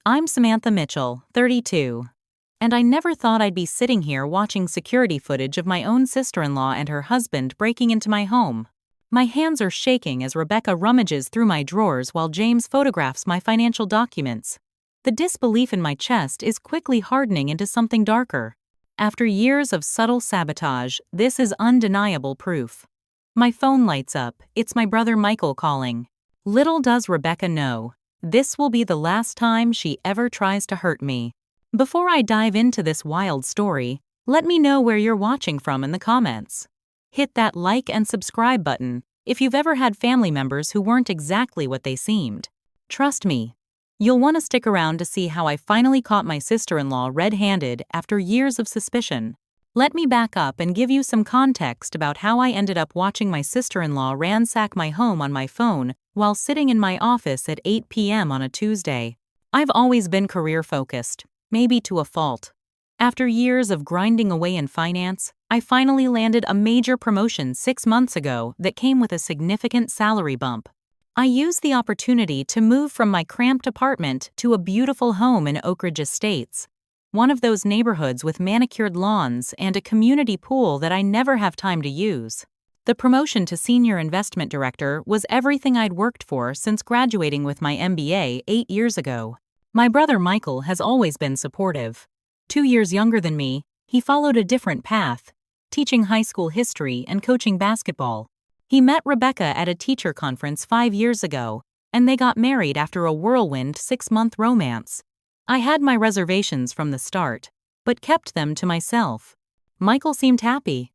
I'm Samantha Mitchell, 32. And I never thought I'd be sitting here watching security footage of my own sister-in-law and her husband breaking into my home. My hands are shaking as Rebecca rummages through my drawers while James photographs my financial documents. The disbelief in my chest is quickly hardening into something darker. After years of subtle sabotage, this is undeniable proof. My phone lights up. It's my brother Michael calling. Little does Rebecca know, this will be the last time she ever tries to hurt me. Before I dive into this wild story, let me know where you're watching from in the comments. Hit that like and subscribe button if you've ever had family members who weren't exactly what they seemed. Trust me, you'll want to stick around to see how I finally caught my sister-in-law red-handed after years of suspicion. Let me back up and give you some context about how I ended up watching my sister-in-law ransack my home on my phone while sitting in my office at 8 p.m. on a Tuesday. I've always been career-focused, maybe to a fault. After years of grinding away in finance, I finally landed a major promotion 6 months ago that came with a significant salary bump. I used the opportunity to move from my cramped apartment to a beautiful home in Oak Ridge Estates, one of those neighborhoods with manicured lawns and a community pool that I never have time to use. The promotion to Senior Investment Director was everything I'd worked for since graduating with my MBA 8 years ago. My brother Michael has always been supportive. 2 years younger than me, he followed a different path, teaching high school history and coaching basketball. He met Rebecca at a teacher conference 5 years ago, and they got married after a whirlwind 6-month romance. I had my reservations from the start, but kept them to myself. Michael seemed happy,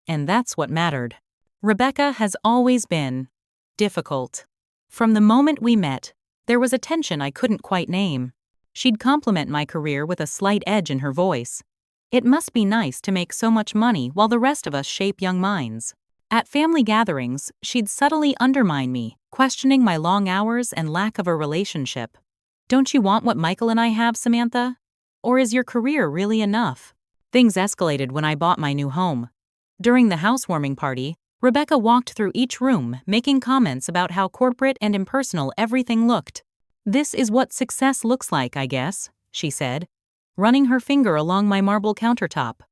and that's what mattered. Rebecca has always been difficult. From the moment we met, there was a tension I couldn't quite name. She'd compliment my career with a slight edge in her voice. It must be nice to make so much money while the rest of us shape young minds. At family gatherings, she'd subtly undermine me, questioning my long hours and lack of a relationship. Don't you want what Michael and I have, Samantha? Or is your career really enough? Things escalated when I bought my new home. During the housewarming party, Rebecca walked through each room, making comments about how corporate and impersonal everything looked. "This is what success looks like, I guess," she said, running her finger along my marble countertop.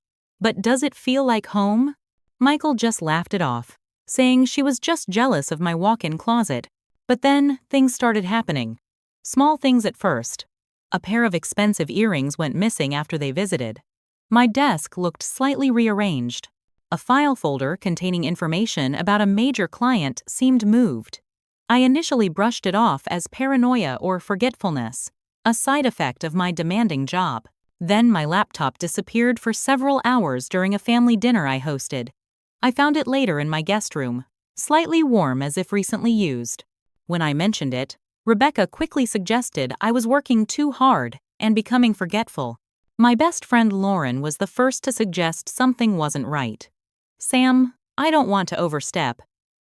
"But does it feel like home?" Michael just laughed it off, saying she was just jealous of my walk-in closet. But then, things started happening. Small things at first. A pair of expensive earrings went missing after they visited. My desk looked slightly rearranged. A file folder containing information about a major client seemed moved. I initially brushed it off as paranoia or forgetfulness, a side effect of my demanding job. Then my laptop disappeared for several hours during a family dinner I hosted. I found it later in my guest room, slightly warm as if recently used. When I mentioned it, Rebecca quickly suggested I was working too hard and becoming forgetful. My best friend Lauren was the first to suggest something wasn't right. "Sam, I don't want to overstep,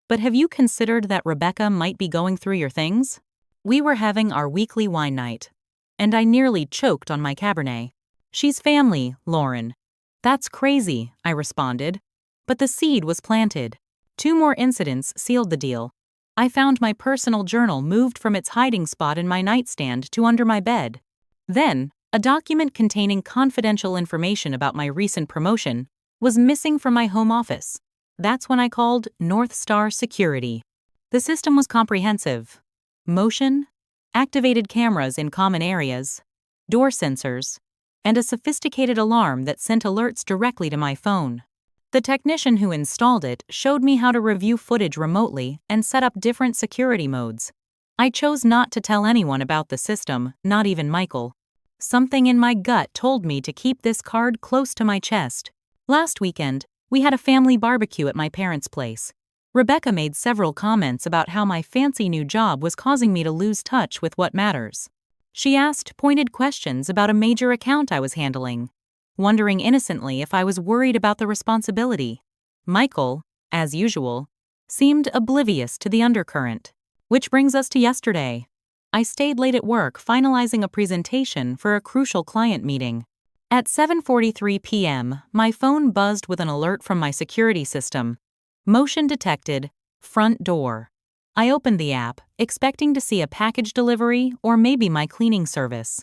but have you considered that Rebecca might be going through your things?" We were having our weekly wine night, and I nearly choked on my Cabernet. "She's family, Lauren." "That's crazy," I responded. But the seed was planted. 2 more incidents sealed the deal. I found my personal journal moved from its hiding spot in my nightstand to under my bed. Then, a document containing confidential information about my recent promotion was missing from my home office. That's when I called North Star Security. The system was comprehensive. Motion, activated cameras in common areas, door sensors, and a sophisticated alarm that sent alerts directly to my phone. The technician who installed it showed me how to review footage remotely and set up different security modes. I chose not to tell anyone about the system, not even Michael. Something in my gut told me to keep this card close to my chest. Last weekend, we had a family barbecue at my parents' place. Rebecca made several comments about how my fancy new job was causing me to lose touch with what matters. She asked pointed questions about a major account I was handling, wondering innocently if I was worried about the responsibility. Michael, as usual, seemed oblivious to the undercurrent. Which brings us to yesterday. I stayed late at work finalizing a presentation for a crucial client meeting. At 7:43 p.m., my phone buzzed with an alert from my security system. Motion detected, front door. I opened the app, expecting to see a package delivery or maybe my cleaning service.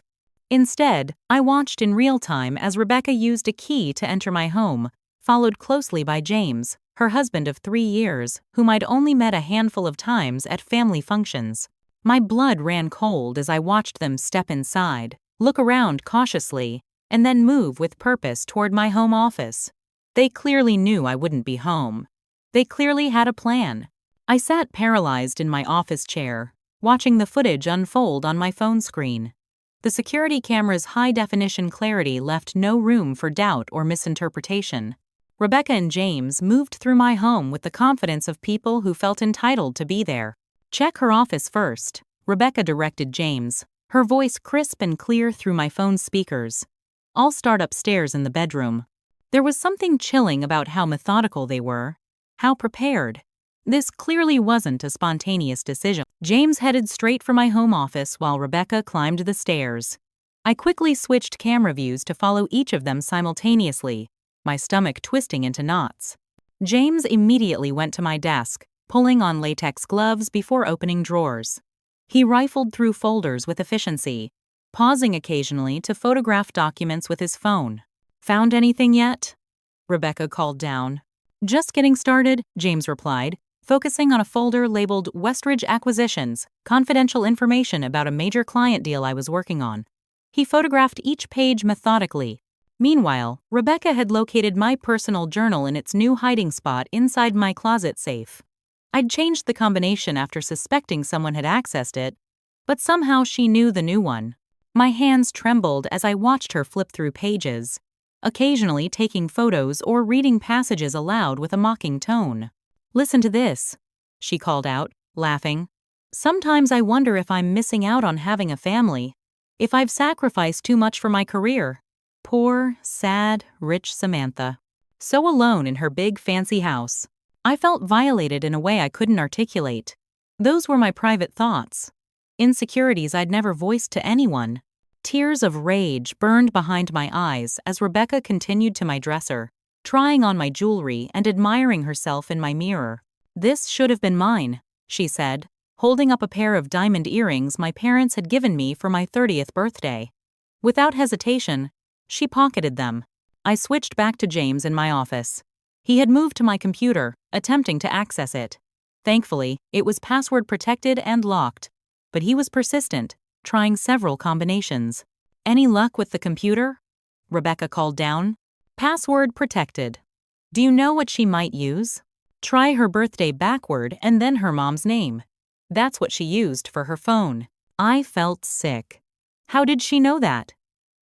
Instead, I watched in real time as Rebecca used a key to enter my home, followed closely by James, her husband of 3 years, whom I'd only met a handful of times at family functions. My blood ran cold as I watched them step inside, look around cautiously, and then move with purpose toward my home office. They clearly knew I wouldn't be home. They clearly had a plan. I sat paralyzed in my office chair, watching the footage unfold on my phone screen. The security camera's high-definition clarity left no room for doubt or misinterpretation. Rebecca and James moved through my home with the confidence of people who felt entitled to be there. "Check her office first," Rebecca directed James, her voice crisp and clear through my phone's speakers. "I'll start upstairs in the bedroom." There was something chilling about how methodical they were, how prepared. This clearly wasn't a spontaneous decision. James headed straight for my home office while Rebecca climbed the stairs. I quickly switched camera views to follow each of them simultaneously, my stomach twisting into knots. James immediately went to my desk, pulling on latex gloves before opening drawers. He rifled through folders with efficiency, pausing occasionally to photograph documents with his phone. "Found anything yet?" Rebecca called down. "Just getting started," James replied, focusing on a folder labeled Westridge Acquisitions, confidential information about a major client deal I was working on. He photographed each page methodically. Meanwhile, Rebecca had located my personal journal in its new hiding spot inside my closet safe. I'd changed the combination after suspecting someone had accessed it, but somehow she knew the new one. My hands trembled as I watched her flip through pages, occasionally taking photos or reading passages aloud with a mocking tone. "Listen to this," she called out, laughing. "Sometimes I wonder if I'm missing out on having a family, if I've sacrificed too much for my career." Poor, sad, rich Samantha. So alone in her big fancy house. I felt violated in a way I couldn't articulate. Those were my private thoughts. Insecurities I'd never voiced to anyone. Tears of rage burned behind my eyes as Rebecca continued to my dresser, trying on my jewelry and admiring herself in my mirror. "This should have been mine," she said, holding up a pair of diamond earrings my parents had given me for my 30th birthday. Without hesitation, she pocketed them. I switched back to James in my office. He had moved to my computer, attempting to access it. Thankfully, it was password protected and locked, but he was persistent, trying several combinations. "Any luck with the computer?" Rebecca called down. "Password protected. Do you know what she might use? Try her birthday backward and then her mom's name. That's what she used for her phone." I felt sick. How did she know that?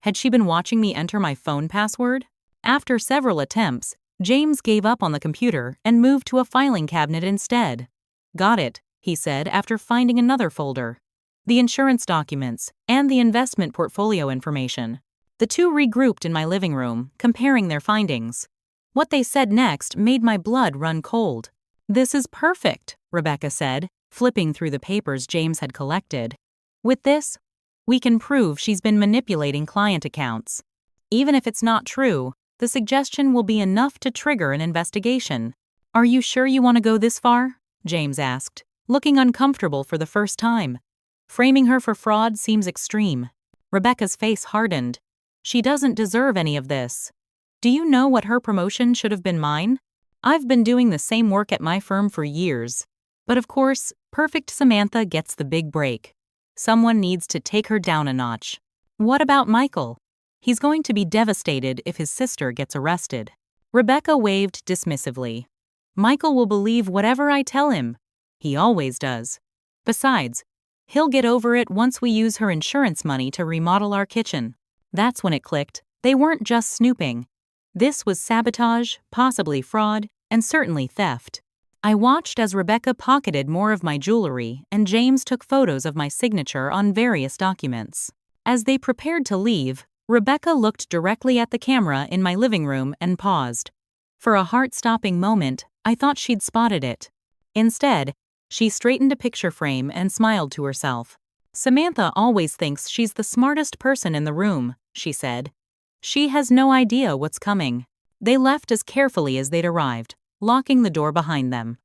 Had she been watching me enter my phone password? After several attempts, James gave up on the computer and moved to a filing cabinet instead. "Got it," he said after finding another folder. The insurance documents and the investment portfolio information. The two regrouped in my living room, comparing their findings. What they said next made my blood run cold. "This is perfect," Rebecca said, flipping through the papers James had collected. "With this, we can prove she's been manipulating client accounts. Even if it's not true, the suggestion will be enough to trigger an investigation." "Are you sure you want to go this far?" James asked, looking uncomfortable for the first time. "Framing her for fraud seems extreme." Rebecca's face hardened. "She doesn't deserve any of this. Do you know what her promotion should have been mine? I've been doing the same work at my firm for years. But of course, perfect Samantha gets the big break. Someone needs to take her down a notch. What about Michael? He's going to be devastated if his sister gets arrested." Rebecca waved dismissively. "Michael will believe whatever I tell him. He always does. Besides, he'll get over it once we use her insurance money to remodel our kitchen." That's when it clicked. They weren't just snooping. This was sabotage, possibly fraud, and certainly theft. I watched as Rebecca pocketed more of my jewelry and James took photos of my signature on various documents. As they prepared to leave, Rebecca looked directly at the camera in my living room and paused. For a heart-stopping moment, I thought she'd spotted it. Instead, she straightened a picture frame and smiled to herself. "Samantha always thinks she's the smartest person in the room," she said. "She has no idea what's coming." They left as carefully as they'd arrived, locking the door behind them.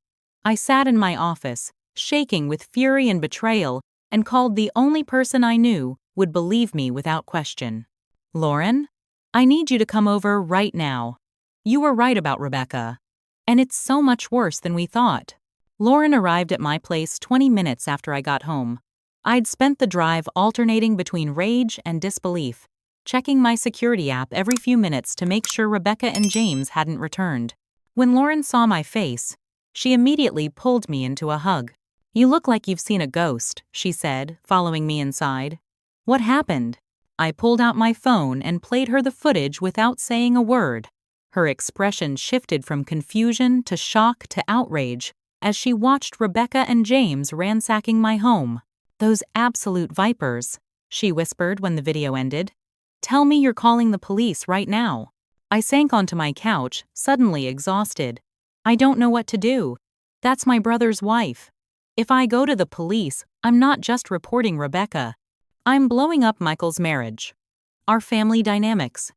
I sat in my office, shaking with fury and betrayal, and called the only person I knew, would believe me without question. "Lauren? I need you to come over right now. You were right about Rebecca. And it's so much worse than we thought." Lauren arrived at my place 20 minutes after I got home. I'd spent the drive alternating between rage and disbelief, checking my security app every few minutes to make sure Rebecca and James hadn't returned. When Lauren saw my face, she immediately pulled me into a hug. "You look like you've seen a ghost," she said, following me inside. "What happened?" I pulled out my phone and played her the footage without saying a word. Her expression shifted from confusion to shock to outrage as she watched Rebecca and James ransacking my home. "Those absolute vipers," she whispered when the video ended. "Tell me you're calling the police right now." I sank onto my couch, suddenly exhausted. I don't know what to do. That's my brother's wife. If I go to the police, I'm not just reporting Rebecca. I'm blowing up Michael's marriage. Our family dynamics.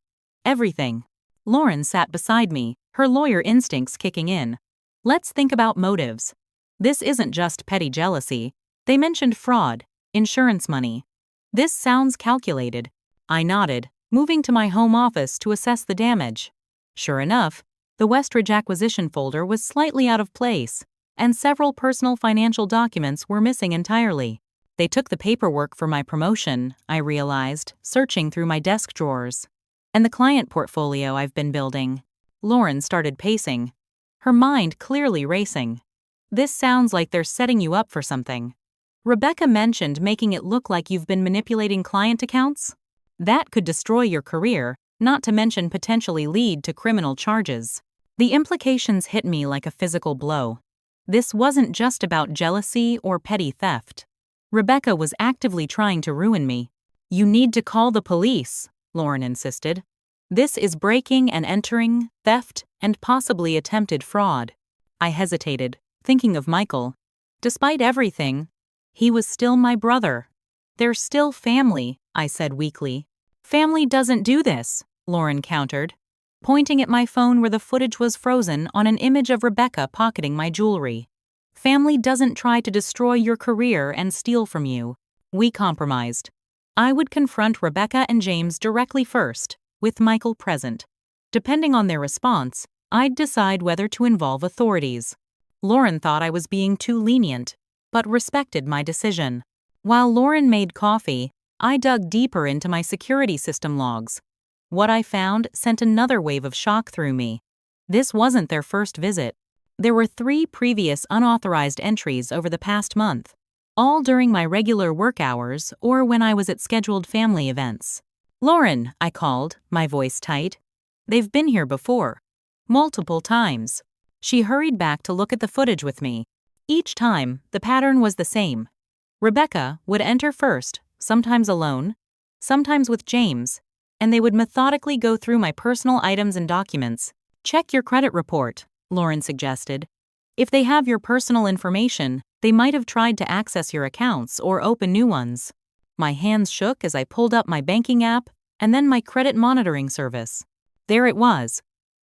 Everything. Lauren sat beside me, her lawyer instincts kicking in. "Let's think about motives. This isn't just petty jealousy. They mentioned fraud, insurance money. This sounds calculated." I nodded, moving to my home office to assess the damage. Sure enough, the Westridge acquisition folder was slightly out of place, and several personal financial documents were missing entirely. They took the paperwork for my promotion, I realized, searching through my desk drawers. And the client portfolio I've been building. Lauren started pacing, her mind clearly racing. "This sounds like they're setting you up for something. Rebecca mentioned making it look like you've been manipulating client accounts. That could destroy your career, not to mention potentially lead to criminal charges." The implications hit me like a physical blow. This wasn't just about jealousy or petty theft. Rebecca was actively trying to ruin me. "You need to call the police," Lauren insisted. "This is breaking and entering, theft, and possibly attempted fraud." I hesitated, thinking of Michael. Despite everything, he was still my brother. "They're still family," I said weakly. "Family doesn't do this," Lauren countered, pointing at my phone where the footage was frozen on an image of Rebecca pocketing my jewelry. "Family doesn't try to destroy your career and steal from you." We compromised. I would confront Rebecca and James directly first, with Michael present. Depending on their response, I'd decide whether to involve authorities. Lauren thought I was being too lenient, but respected my decision. While Lauren made coffee, I dug deeper into my security system logs. What I found sent another wave of shock through me. This wasn't their first visit. There were 3 previous unauthorized entries over the past month, all during my regular work hours or when I was at scheduled family events. "Lauren," I called, my voice tight. "They've been here before. Multiple times." She hurried back to look at the footage with me. Each time, the pattern was the same. Rebecca would enter first, sometimes alone, sometimes with James, and they would methodically go through my personal items and documents. "Check your credit report," Lauren suggested. "If they have your personal information, they might have tried to access your accounts or open new ones." My hands shook as I pulled up my banking app and then my credit monitoring service. There it was.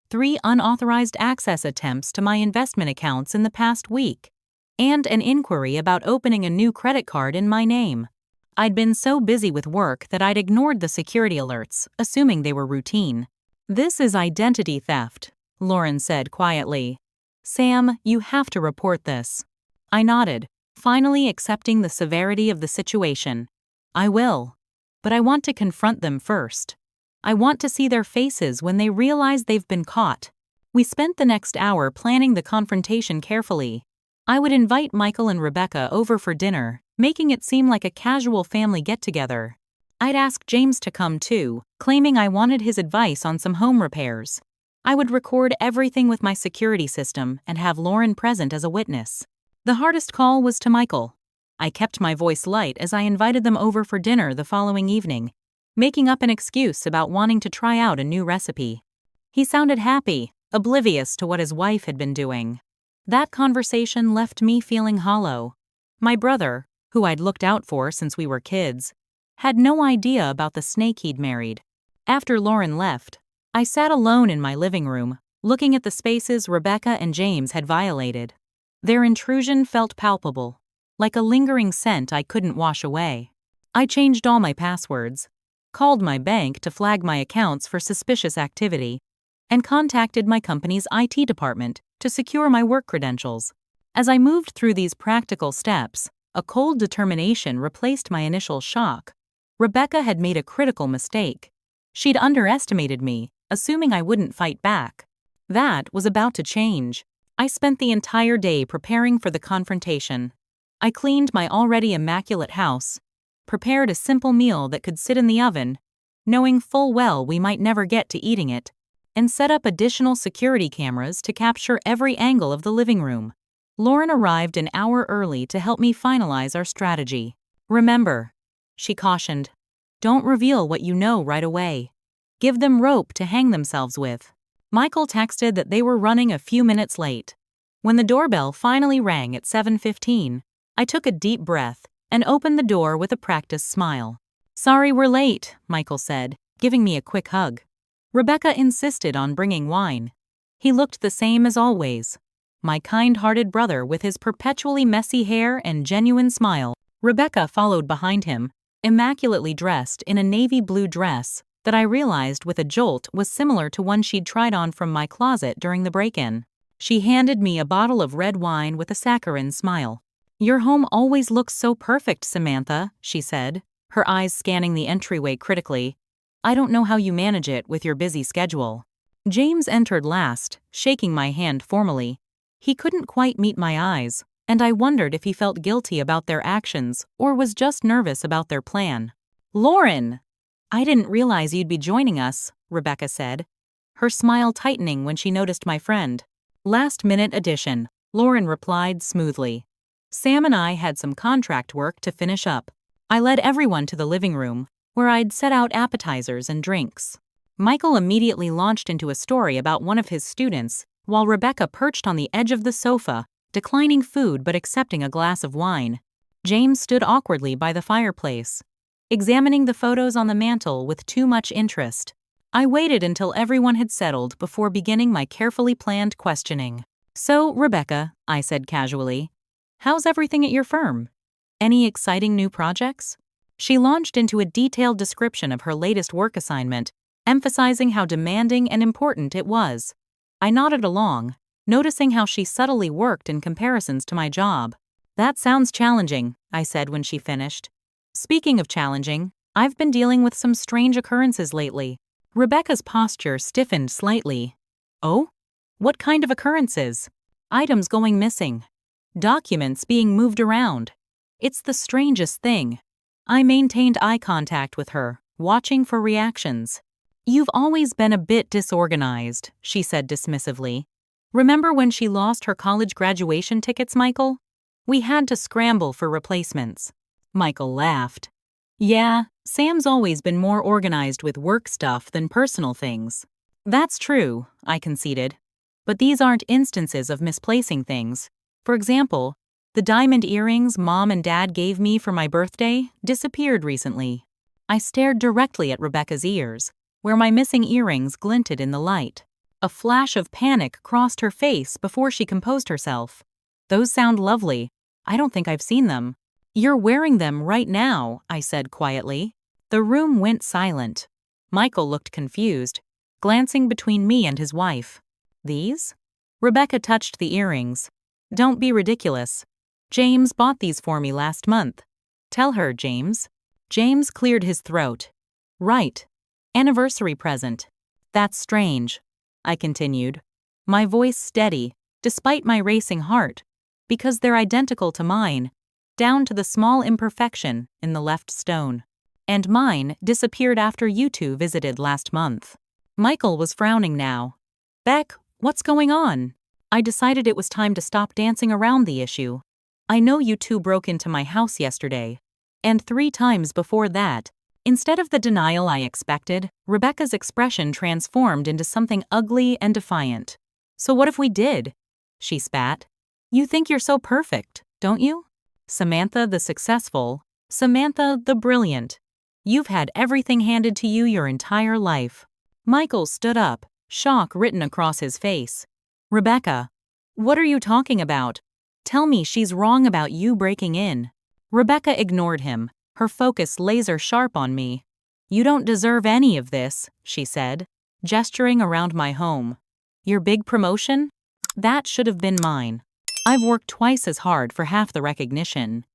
3 unauthorized access attempts to my investment accounts in the past week, and an inquiry about opening a new credit card in my name. I'd been so busy with work that I'd ignored the security alerts, assuming they were routine. "This is identity theft," Lauren said quietly. "Sam, you have to report this." I nodded, finally accepting the severity of the situation. "I will. But I want to confront them first. I want to see their faces when they realize they've been caught." We spent the next hour planning the confrontation carefully. I would invite Michael and Rebecca over for dinner, making it seem like a casual family get-together. I'd ask James to come too, claiming I wanted his advice on some home repairs. I would record everything with my security system and have Lauren present as a witness. The hardest call was to Michael. I kept my voice light as I invited them over for dinner the following evening, making up an excuse about wanting to try out a new recipe. He sounded happy, oblivious to what his wife had been doing. That conversation left me feeling hollow. My brother, who I'd looked out for since we were kids, had no idea about the snake he'd married. After Lauren left, I sat alone in my living room, looking at the spaces Rebecca and James had violated. Their intrusion felt palpable, like a lingering scent I couldn't wash away. I changed all my passwords, called my bank to flag my accounts for suspicious activity, and contacted my company's IT department to secure my work credentials. As I moved through these practical steps, a cold determination replaced my initial shock. Rebecca had made a critical mistake. She'd underestimated me, assuming I wouldn't fight back. That was about to change. I spent the entire day preparing for the confrontation. I cleaned my already immaculate house, prepared a simple meal that could sit in the oven, knowing full well we might never get to eating it, and set up additional security cameras to capture every angle of the living room. Lauren arrived an hour early to help me finalize our strategy. "Remember," she cautioned, "don't reveal what you know right away. Give them rope to hang themselves with." Michael texted that they were running a few minutes late. When the doorbell finally rang at 7:15, I took a deep breath and opened the door with a practiced smile. "Sorry we're late," Michael said, giving me a quick hug. Rebecca insisted on bringing wine. He looked the same as always. My kind-hearted brother with his perpetually messy hair and genuine smile. Rebecca followed behind him, immaculately dressed in a navy blue dress that I realized with a jolt was similar to one she'd tried on from my closet during the break-in. She handed me a bottle of red wine with a saccharine smile. "Your home always looks so perfect, Samantha," she said, her eyes scanning the entryway critically. "I don't know how you manage it with your busy schedule." James entered last, shaking my hand formally. He couldn't quite meet my eyes, and I wondered if he felt guilty about their actions or was just nervous about their plan. "Lauren!" "I didn't realize you'd be joining us," Rebecca said, her smile tightening when she noticed my friend. "Last-minute addition," Lauren replied smoothly. "Sam and I had some contract work to finish up. I led everyone to the living room, where I'd set out appetizers and drinks." Michael immediately launched into a story about one of his students, while Rebecca perched on the edge of the sofa, declining food but accepting a glass of wine. James stood awkwardly by the fireplace, examining the photos on the mantel with too much interest. I waited until everyone had settled before beginning my carefully planned questioning. "So, Rebecca," I said casually, "how's everything at your firm? Any exciting new projects?" She launched into a detailed description of her latest work assignment, emphasizing how demanding and important it was. I nodded along, noticing how she subtly worked in comparisons to my job. "That sounds challenging," I said when she finished. "Speaking of challenging, I've been dealing with some strange occurrences lately." Rebecca's posture stiffened slightly. "Oh? What kind of occurrences?" "Items going missing. Documents being moved around. It's the strangest thing." I maintained eye contact with her, watching for reactions. "You've always been a bit disorganized," she said dismissively. "Remember when she lost her college graduation tickets, Michael? We had to scramble for replacements." Michael laughed. "Yeah, Sam's always been more organized with work stuff than personal things." "That's true," I conceded. "But these aren't instances of misplacing things. For example, the diamond earrings Mom and Dad gave me for my birthday disappeared recently." I stared directly at Rebecca's ears, where my missing earrings glinted in the light. A flash of panic crossed her face before she composed herself. "Those sound lovely. I don't think I've seen them." "You're wearing them right now," I said quietly. The room went silent. Michael looked confused, glancing between me and his wife. "These?" Rebecca touched the earrings. "Don't be ridiculous. James bought these for me last month." "Tell her, James." James cleared his throat. "Right. Anniversary present." "That's strange," I continued, my voice steady, despite my racing heart, "because they're identical to mine, down to the small imperfection in the left stone. And mine disappeared after you two visited last month." Michael was frowning now. "Beck, what's going on?" I decided it was time to stop dancing around the issue. "I know you two broke into my house yesterday. And 3 times before that." Instead of the denial I expected, Rebecca's expression transformed into something ugly and defiant. "So what if we did?" she spat. "You think you're so perfect, don't you? Samantha the successful, Samantha the brilliant. You've had everything handed to you your entire life." Michael stood up, shock written across his face. "Rebecca, what are you talking about? Tell me she's wrong about you breaking in." Rebecca ignored him, her focus laser-sharp on me. "You don't deserve any of this," she said, gesturing around my home. "Your big promotion? That should have been mine. I've worked twice as hard for half the recognition.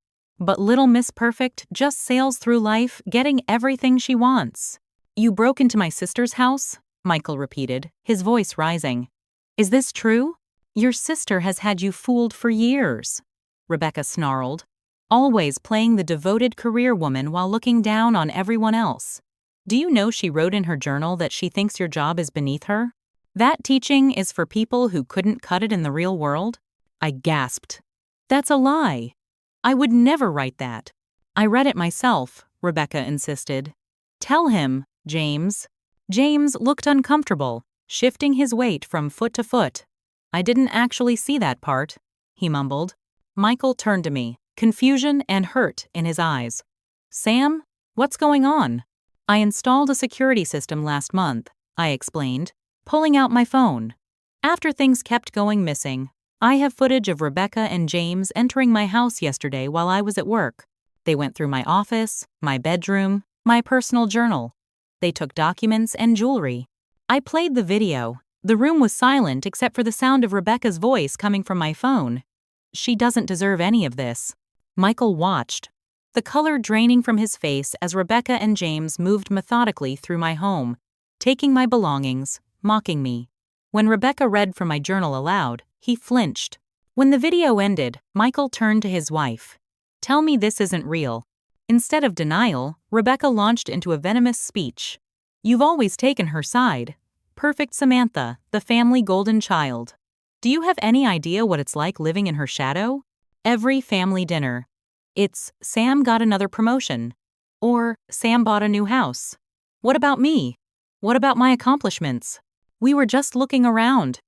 But little Miss Perfect just sails through life getting everything she wants." "You broke into my sister's house?" Michael repeated, his voice rising. "Is this true? Your sister has had you fooled for years," Rebecca snarled, always playing the devoted career woman while looking down on everyone else. "Do you know she wrote in her journal that she thinks your job is beneath her? That teaching is for people who couldn't cut it in the real world?" I gasped. "That's a lie. I would never write that." "I read it myself," Rebecca insisted. "Tell him, James." James looked uncomfortable, shifting his weight from foot to foot. "I didn't actually see that part," he mumbled. Michael turned to me, confusion and hurt in his eyes. "Sam, what's going on?" "I installed a security system last month," I explained, pulling out my phone. "After things kept going missing, I have footage of Rebecca and James entering my house yesterday while I was at work. They went through my office, my bedroom, my personal journal. They took documents and jewelry. I played the video. The room was silent except for the sound of Rebecca's voice coming from my phone. She doesn't deserve any of this." Michael watched, the color draining from his face as Rebecca and James moved methodically through my home, taking my belongings, mocking me. When Rebecca read from my journal aloud, he flinched. When the video ended, Michael turned to his wife. "Tell me this isn't real." Instead of denial, Rebecca launched into a venomous speech. "You've always taken her side. Perfect Samantha, the family golden child. Do you have any idea what it's like living in her shadow? Every family dinner. It's Sam got another promotion. Or Sam bought a new house. What about me? What about my accomplishments? We were just looking around,"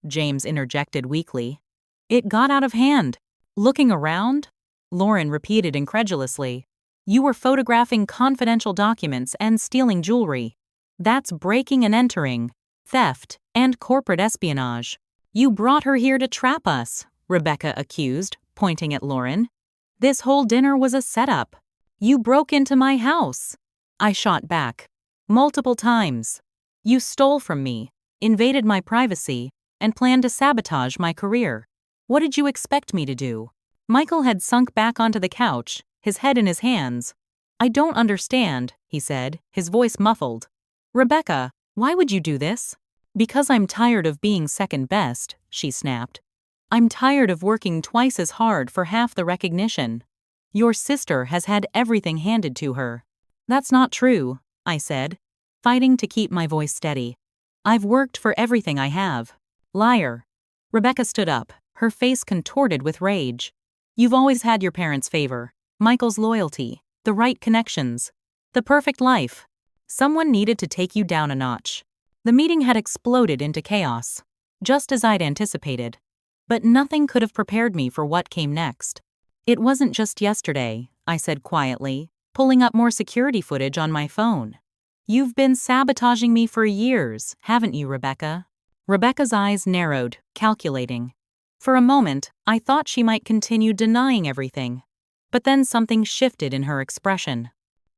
James interjected weakly. "It got out of hand." "Looking around?" Lauren repeated incredulously. "You were photographing confidential documents and stealing jewelry. That's breaking and entering, theft, and corporate espionage. You brought her here to trap us," Rebecca accused, pointing at Lauren. "This whole dinner was a setup. You broke into my house." I shot back. "Multiple times. You stole from me, invaded my privacy, and planned to sabotage my career. What did you expect me to do?" Michael had sunk back onto the couch, his head in his hands. "I don't understand," he said, his voice muffled. "Rebecca, why would you do this?" "Because I'm tired of being second best," she snapped. "I'm tired of working twice as hard for half the recognition. Your sister has had everything handed to her." "That's not true," I said, fighting to keep my voice steady. "I've worked for everything I have." "Liar." Rebecca stood up, her face contorted with rage. "You've always had your parents' favor, Michael's loyalty, the right connections, the perfect life. Someone needed to take you down a notch." The meeting had exploded into chaos, just as I'd anticipated. But nothing could have prepared me for what came next. "It wasn't just yesterday," I said quietly, pulling up more security footage on my phone. "You've been sabotaging me for years, haven't you, Rebecca?" Rebecca's eyes narrowed, calculating. For a moment, I thought she might continue denying everything. But then something shifted in her expression.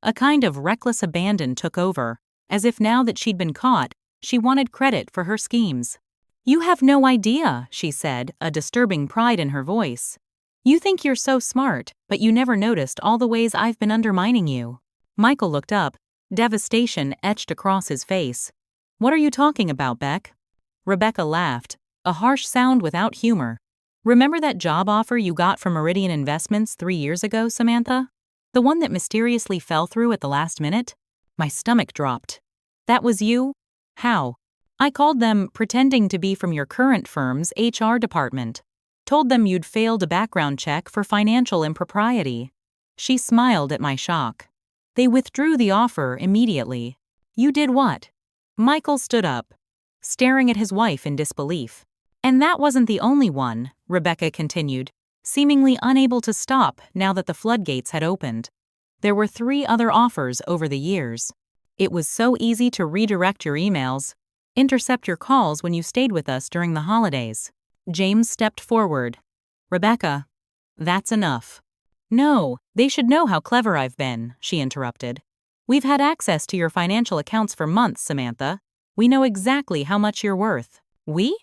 A kind of reckless abandon took over, as if now that she'd been caught, she wanted credit for her schemes. "You have no idea," she said, a disturbing pride in her voice. "You think you're so smart, but you never noticed all the ways I've been undermining you." Michael looked up, devastation etched across his face. "What are you talking about, Beck?" Rebecca laughed, a harsh sound without humor. "Remember that job offer you got from Meridian Investments 3 years ago, Samantha? The one that mysteriously fell through at the last minute?" My stomach dropped. "That was you? How?" "I called them pretending to be from your current firm's HR department. Told them you'd failed a background check for financial impropriety." She smiled at my shock. "They withdrew the offer immediately." "You did what?" Michael stood up, staring at his wife in disbelief. "And that wasn't the only one," Rebecca continued, seemingly unable to stop now that the floodgates had opened. "There were 3 other offers over the years. It was so easy to redirect your emails, intercept your calls when you stayed with us during the holidays." James stepped forward. "Rebecca, that's enough." No, they should know how clever I've been, she interrupted. We've had access to your financial accounts for months, Samantha. We know exactly how much you're worth. We?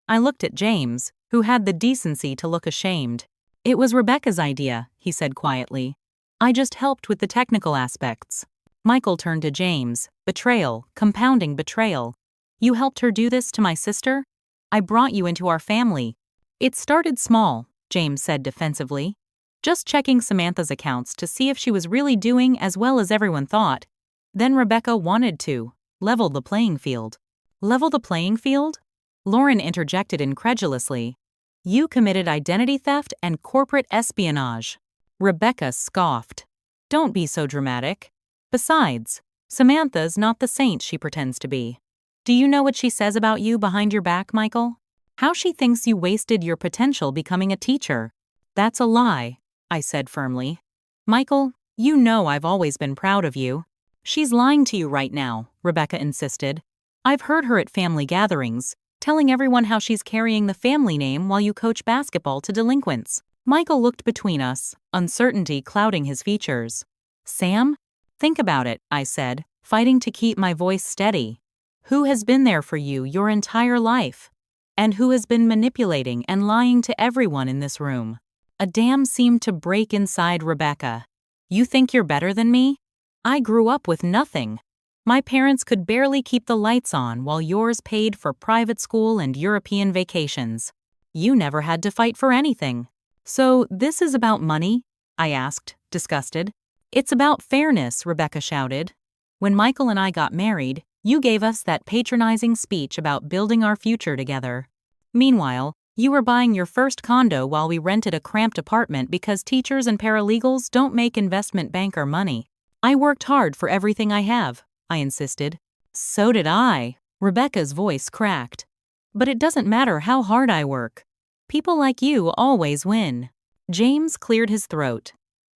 I looked at James, who had the decency to look ashamed. It was Rebecca's idea, he said quietly. I just helped with the technical aspects. Michael turned to James. Betrayal, compounding betrayal. You helped her do this to my sister? I brought you into our family. It started small, James said defensively. Just checking Samantha's accounts to see if she was really doing as well as everyone thought. Then Rebecca wanted to level the playing field. Level the playing field? Lauren interjected incredulously. You committed identity theft and corporate espionage. Rebecca scoffed. Don't be so dramatic. Besides, Samantha's not the saint she pretends to be. Do you know what she says about you behind your back, Michael? How she thinks you wasted your potential becoming a teacher. That's a lie, I said firmly. Michael, you know I've always been proud of you. She's lying to you right now, Rebecca insisted. I've heard her at family gatherings, telling everyone how she's carrying the family name while you coach basketball to delinquents. Michael looked between us, uncertainty clouding his features. Sam? Think about it, I said, fighting to keep my voice steady. Who has been there for you your entire life? And who has been manipulating and lying to everyone in this room? A dam seemed to break inside Rebecca. You think you're better than me? I grew up with nothing. My parents could barely keep the lights on while yours paid for private school and European vacations. You never had to fight for anything. So this is about money? I asked, disgusted. It's about fairness, Rebecca shouted. When Michael and I got married, you gave us that patronizing speech about building our future together. Meanwhile, you were buying your first condo while we rented a cramped apartment because teachers and paralegals don't make investment banker money. I worked hard for everything I have, I insisted. So did I. Rebecca's voice cracked. But it doesn't matter how hard I work. People like you always win. James cleared his throat.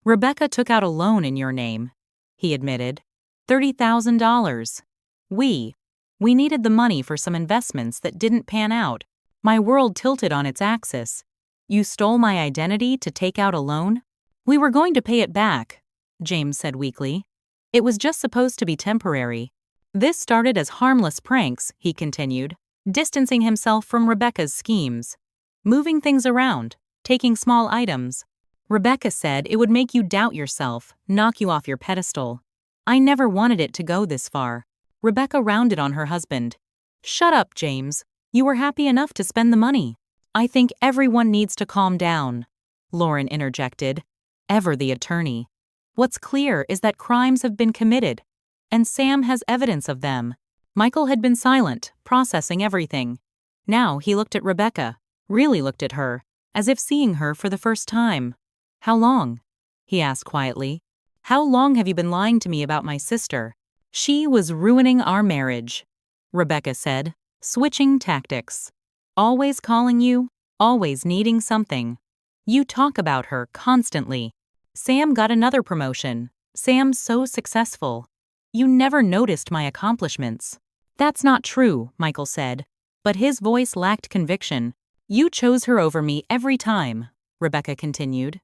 Rebecca took out a loan in your name, he admitted. $30,000. We needed the money for some investments that didn't pan out. My world tilted on its axis. You stole my identity to take out a loan? We were going to pay it back, James said weakly. It was just supposed to be temporary. This started as harmless pranks, he continued, distancing himself from Rebecca's schemes. Moving things around, taking small items. Rebecca said it would make you doubt yourself, knock you off your pedestal. I never wanted it to go this far. Rebecca rounded on her husband. Shut up, James. You were happy enough to spend the money. I think everyone needs to calm down, Lauren interjected, ever the attorney. What's clear is that crimes have been committed, and Sam has evidence of them. Michael had been silent, processing everything. Now he looked at Rebecca, really looked at her, as if seeing her for the first time. How long? He asked quietly. How long have you been lying to me about my sister? She was ruining our marriage, Rebecca said, switching tactics. Always calling you, always needing something. You talk about her constantly. Sam got another promotion. Sam's so successful. You never noticed my accomplishments. That's not true, Michael said, but his voice lacked conviction. You chose her over me every time, Rebecca continued.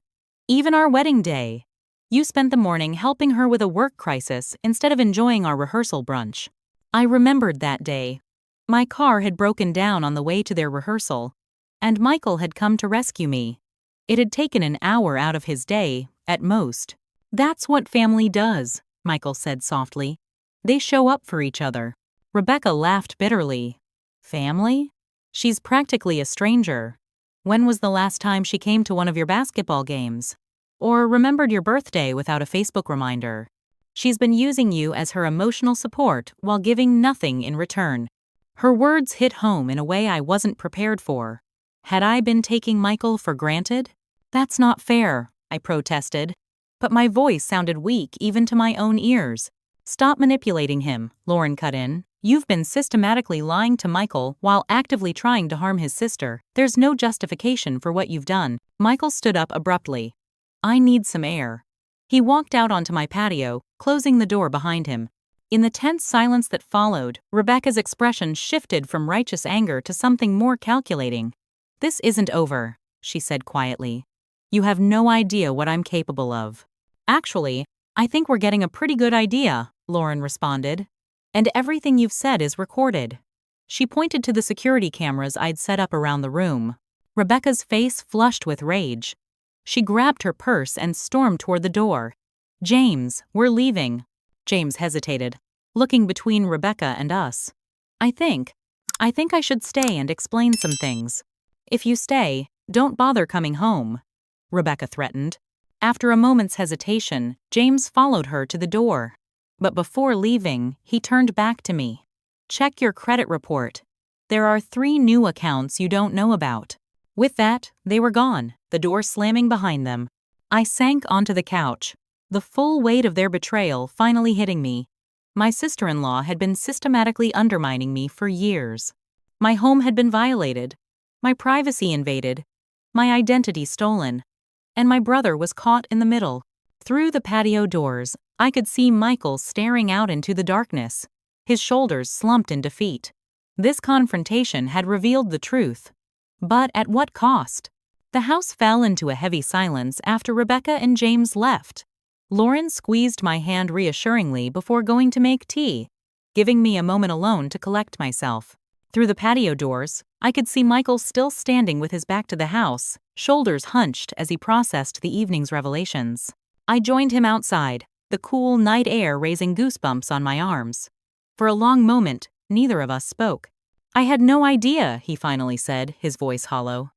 Even our wedding day. You spent the morning helping her with a work crisis instead of enjoying our rehearsal brunch. I remembered that day. My car had broken down on the way to their rehearsal, and Michael had come to rescue me. It had taken an hour out of his day, at most. That's what family does, Michael said softly. They show up for each other. Rebecca laughed bitterly. Family? She's practically a stranger. When was the last time she came to one of your basketball games? Or remembered your birthday without a Facebook reminder? She's been using you as her emotional support while giving nothing in return. Her words hit home in a way I wasn't prepared for. Had I been taking Michael for granted? That's not fair, I protested. But my voice sounded weak even to my own ears. Stop manipulating him, Lauren cut in. You've been systematically lying to Michael while actively trying to harm his sister. There's no justification for what you've done. Michael stood up abruptly. I need some air. He walked out onto my patio, closing the door behind him. In the tense silence that followed, Rebecca's expression shifted from righteous anger to something more calculating. This isn't over, she said quietly. You have no idea what I'm capable of. Actually, I think we're getting a pretty good idea, Lauren responded. And everything you've said is recorded. She pointed to the security cameras I'd set up around the room. Rebecca's face flushed with rage. She grabbed her purse and stormed toward the door. James, we're leaving. James hesitated, looking between Rebecca and us. I think I should stay and explain some things. If you stay, don't bother coming home, Rebecca threatened. After a moment's hesitation, James followed her to the door. But before leaving, he turned back to me. Check your credit report. There are 3 new accounts you don't know about. With that, they were gone, the door slamming behind them. I sank onto the couch, the full weight of their betrayal finally hitting me. My sister-in-law had been systematically undermining me for years. My home had been violated, my privacy invaded, my identity stolen, and my brother was caught in the middle. Through the patio doors, I could see Michael staring out into the darkness, his shoulders slumped in defeat. This confrontation had revealed the truth. But at what cost? The house fell into a heavy silence after Rebecca and James left. Lauren squeezed my hand reassuringly before going to make tea, giving me a moment alone to collect myself. Through the patio doors, I could see Michael still standing with his back to the house, shoulders hunched as he processed the evening's revelations. I joined him outside, the cool night air raising goosebumps on my arms. For a long moment, neither of us spoke. I had no idea, he finally said, his voice hollow.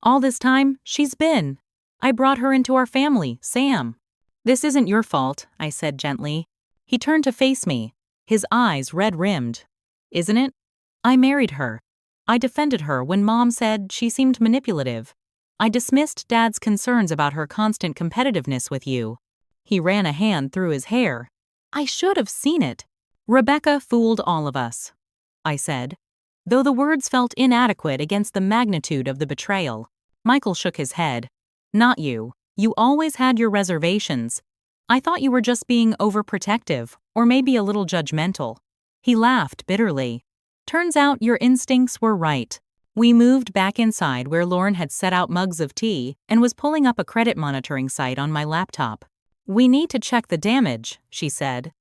All this time, she's been. I brought her into our family, Sam. This isn't your fault, I said gently. He turned to face me, his eyes red-rimmed. Isn't it? I married her. I defended her when Mom said she seemed manipulative. I dismissed Dad's concerns about her constant competitiveness with you. He ran a hand through his hair. I should have seen it. Rebecca fooled all of us, I said, though the words felt inadequate against the magnitude of the betrayal. Michael shook his head. Not you. You always had your reservations. I thought you were just being overprotective, or maybe a little judgmental. He laughed bitterly. Turns out your instincts were right. We moved back inside where Lauren had set out mugs of tea and was pulling up a credit monitoring site on my laptop. We need to check the damage, she said.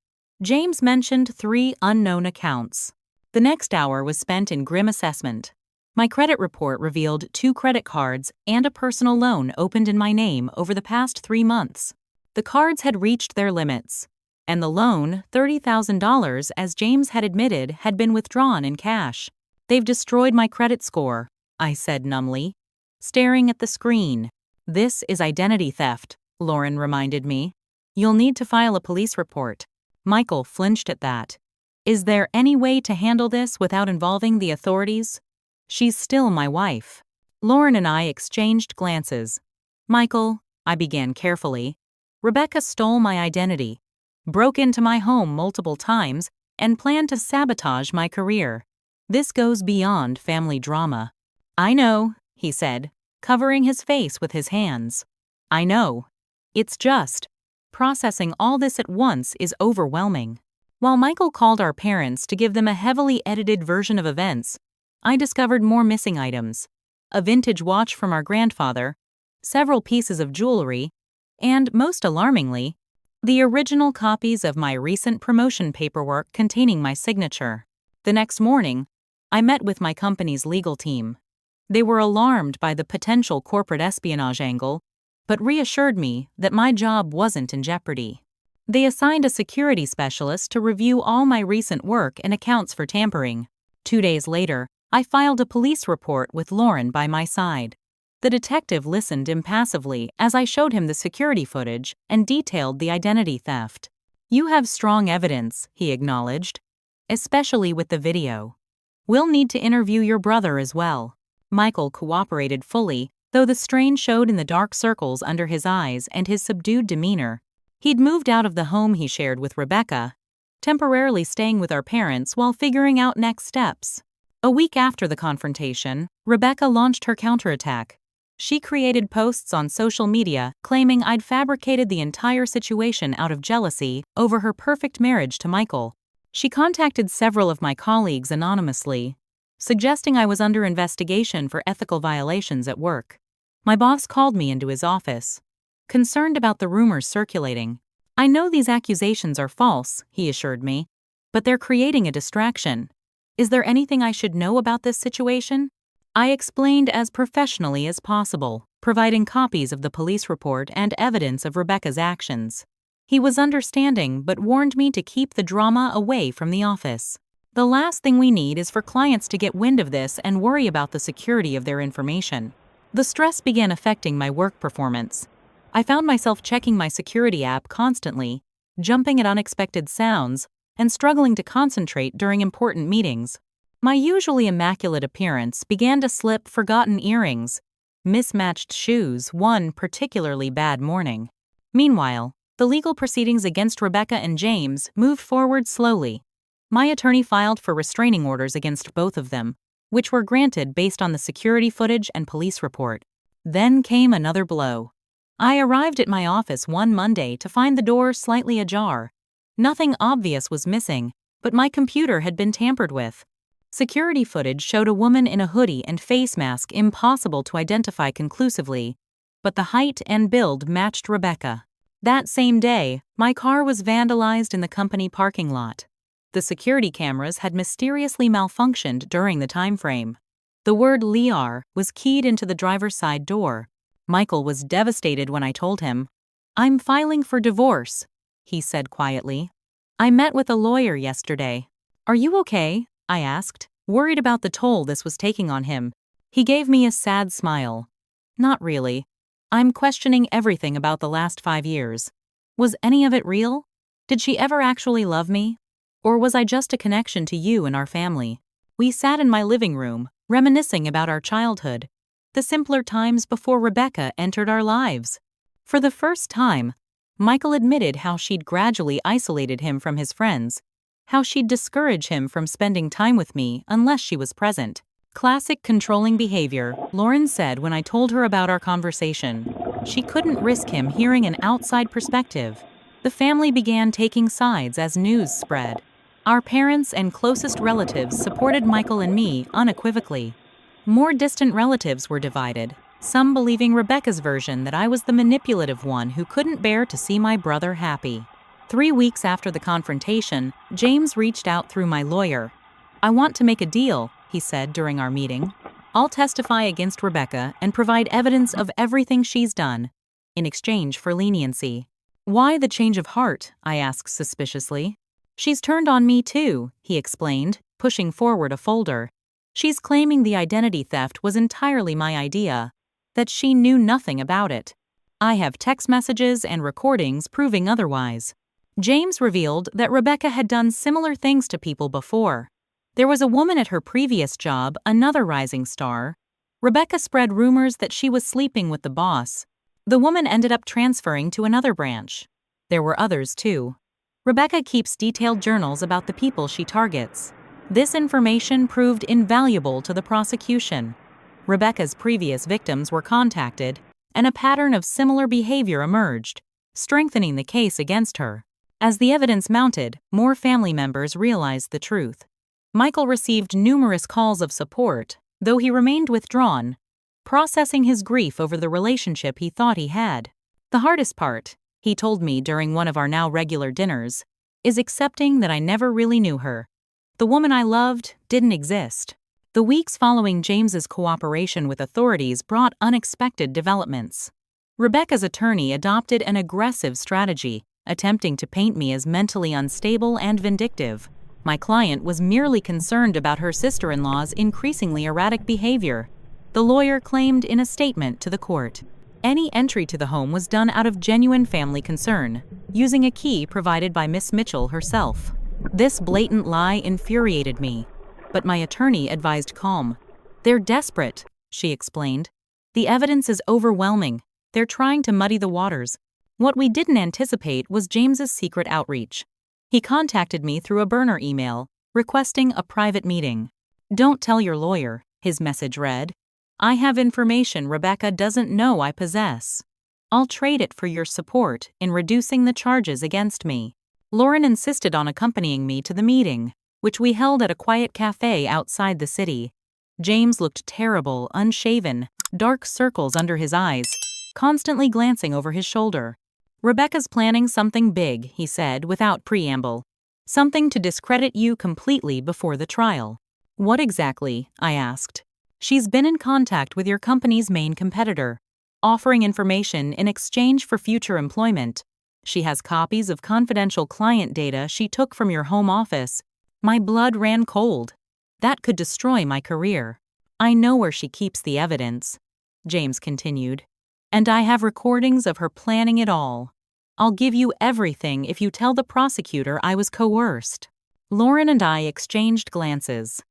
James mentioned 3 unknown accounts. The next hour was spent in grim assessment. My credit report revealed 2 credit cards and a personal loan opened in my name over the past 3 months. The cards had reached their limits, and the loan, $30,000, as James had admitted, had been withdrawn in cash. They've destroyed my credit score, I said numbly, staring at the screen. This is identity theft, Lauren reminded me. You'll need to file a police report. Michael flinched at that. Is there any way to handle this without involving the authorities? She's still my wife. Lauren and I exchanged glances. Michael, I began carefully. Rebecca stole my identity, broke into my home multiple times, and planned to sabotage my career. This goes beyond family drama. I know, he said, covering his face with his hands. I know. It's just, processing all this at once is overwhelming. While Michael called our parents to give them a heavily edited version of events, I discovered more missing items. A vintage watch from our grandfather, several pieces of jewelry, and, most alarmingly, the original copies of my recent promotion paperwork containing my signature. The next morning, I met with my company's legal team. They were alarmed by the potential corporate espionage angle, but reassured me that my job wasn't in jeopardy. They assigned a security specialist to review all my recent work and accounts for tampering. 2 days later, I filed a police report with Lauren by my side. The detective listened impassively as I showed him the security footage and detailed the identity theft. You have strong evidence, he acknowledged, especially with the video. We'll need to interview your brother as well. Michael cooperated fully, though the strain showed in the dark circles under his eyes and his subdued demeanor. He'd moved out of the home he shared with Rebecca, temporarily staying with our parents while figuring out next steps. A week after the confrontation, Rebecca launched her counterattack. She created posts on social media claiming I'd fabricated the entire situation out of jealousy over her perfect marriage to Michael. She contacted several of my colleagues anonymously, suggesting I was under investigation for ethical violations at work. My boss called me into his office, concerned about the rumors circulating. I know these accusations are false, he assured me, but they're creating a distraction. Is there anything I should know about this situation? I explained as professionally as possible, providing copies of the police report and evidence of Rebecca's actions. He was understanding but warned me to keep the drama away from the office. The last thing we need is for clients to get wind of this and worry about the security of their information. The stress began affecting my work performance. I found myself checking my security app constantly, jumping at unexpected sounds, and struggling to concentrate during important meetings. My usually immaculate appearance began to slip forgotten earrings, mismatched shoes one particularly bad morning. Meanwhile, the legal proceedings against Rebecca and James moved forward slowly. My attorney filed for restraining orders against both of them, which were granted based on the security footage and police report. Then came another blow. I arrived at my office one Monday to find the door slightly ajar. Nothing obvious was missing, but my computer had been tampered with. Security footage showed a woman in a hoodie and face mask impossible to identify conclusively, but the height and build matched Rebecca. That same day, my car was vandalized in the company parking lot. The security cameras had mysteriously malfunctioned during the time frame. The word Liar was keyed into the driver's side door. Michael was devastated when I told him. "I'm filing for divorce," he said quietly. "I met with a lawyer yesterday." "Are you okay?" I asked, worried about the toll this was taking on him. He gave me a sad smile. "Not really. I'm questioning everything about the last 5 years. Was any of it real? Did she ever actually love me? Or was I just a connection to you and our family?" We sat in my living room, reminiscing about our childhood, the simpler times before Rebecca entered our lives. For the first time, Michael admitted how she'd gradually isolated him from his friends, how she'd discourage him from spending time with me unless she was present. "Classic controlling behavior," Lauren said when I told her about our conversation. She couldn't risk him hearing an outside perspective. The family began taking sides as news spread. Our parents and closest relatives supported Michael and me unequivocally. More distant relatives were divided, some believing Rebecca's version that I was the manipulative one who couldn't bear to see my brother happy. 3 weeks after the confrontation, James reached out through my lawyer. "I want to make a deal," he said during our meeting. "I'll testify against Rebecca and provide evidence of everything she's done, in exchange for leniency." "Why the change of heart?" I asked suspiciously. "She's turned on me too," he explained, pushing forward a folder. "She's claiming the identity theft was entirely my idea, that she knew nothing about it. I have text messages and recordings proving otherwise." James revealed that Rebecca had done similar things to people before. There was a woman at her previous job, another rising star. Rebecca spread rumors that she was sleeping with the boss. The woman ended up transferring to another branch. There were others too. Rebecca keeps detailed journals about the people she targets. This information proved invaluable to the prosecution. Rebecca's previous victims were contacted, and a pattern of similar behavior emerged, strengthening the case against her. As the evidence mounted, more family members realized the truth. Michael received numerous calls of support, though he remained withdrawn, processing his grief over the relationship he thought he had. "The hardest part," he told me during one of our now regular dinners, "is accepting that I never really knew her. The woman I loved didn't exist." The weeks following James's cooperation with authorities brought unexpected developments. Rebecca's attorney adopted an aggressive strategy, attempting to paint me as mentally unstable and vindictive. My client was merely concerned about her sister-in-law's increasingly erratic behavior. The lawyer claimed in a statement to the court. Any entry to the home was done out of genuine family concern, using a key provided by Miss Mitchell herself. This blatant lie infuriated me, but my attorney advised calm. "They're desperate," she explained. "The evidence is overwhelming. They're trying to muddy the waters." What we didn't anticipate was James's secret outreach. He contacted me through a burner email, requesting a private meeting. "Don't tell your lawyer," his message read. "I have information Rebecca doesn't know I possess. I'll trade it for your support in reducing the charges against me." Lauren insisted on accompanying me to the meeting, which we held at a quiet cafe outside the city. James looked terrible, unshaven, dark circles under his eyes, constantly glancing over his shoulder. "Rebecca's planning something big," he said without preamble. "Something to discredit you completely before the trial." "What exactly?" I asked. "She's been in contact with your company's main competitor, offering information in exchange for future employment. She has copies of confidential client data she took from your home office." My blood ran cold. That could destroy my career. "I know where she keeps the evidence," James continued. "And I have recordings of her planning it all. I'll give you everything if you tell the prosecutor I was coerced." Lauren and I exchanged glances.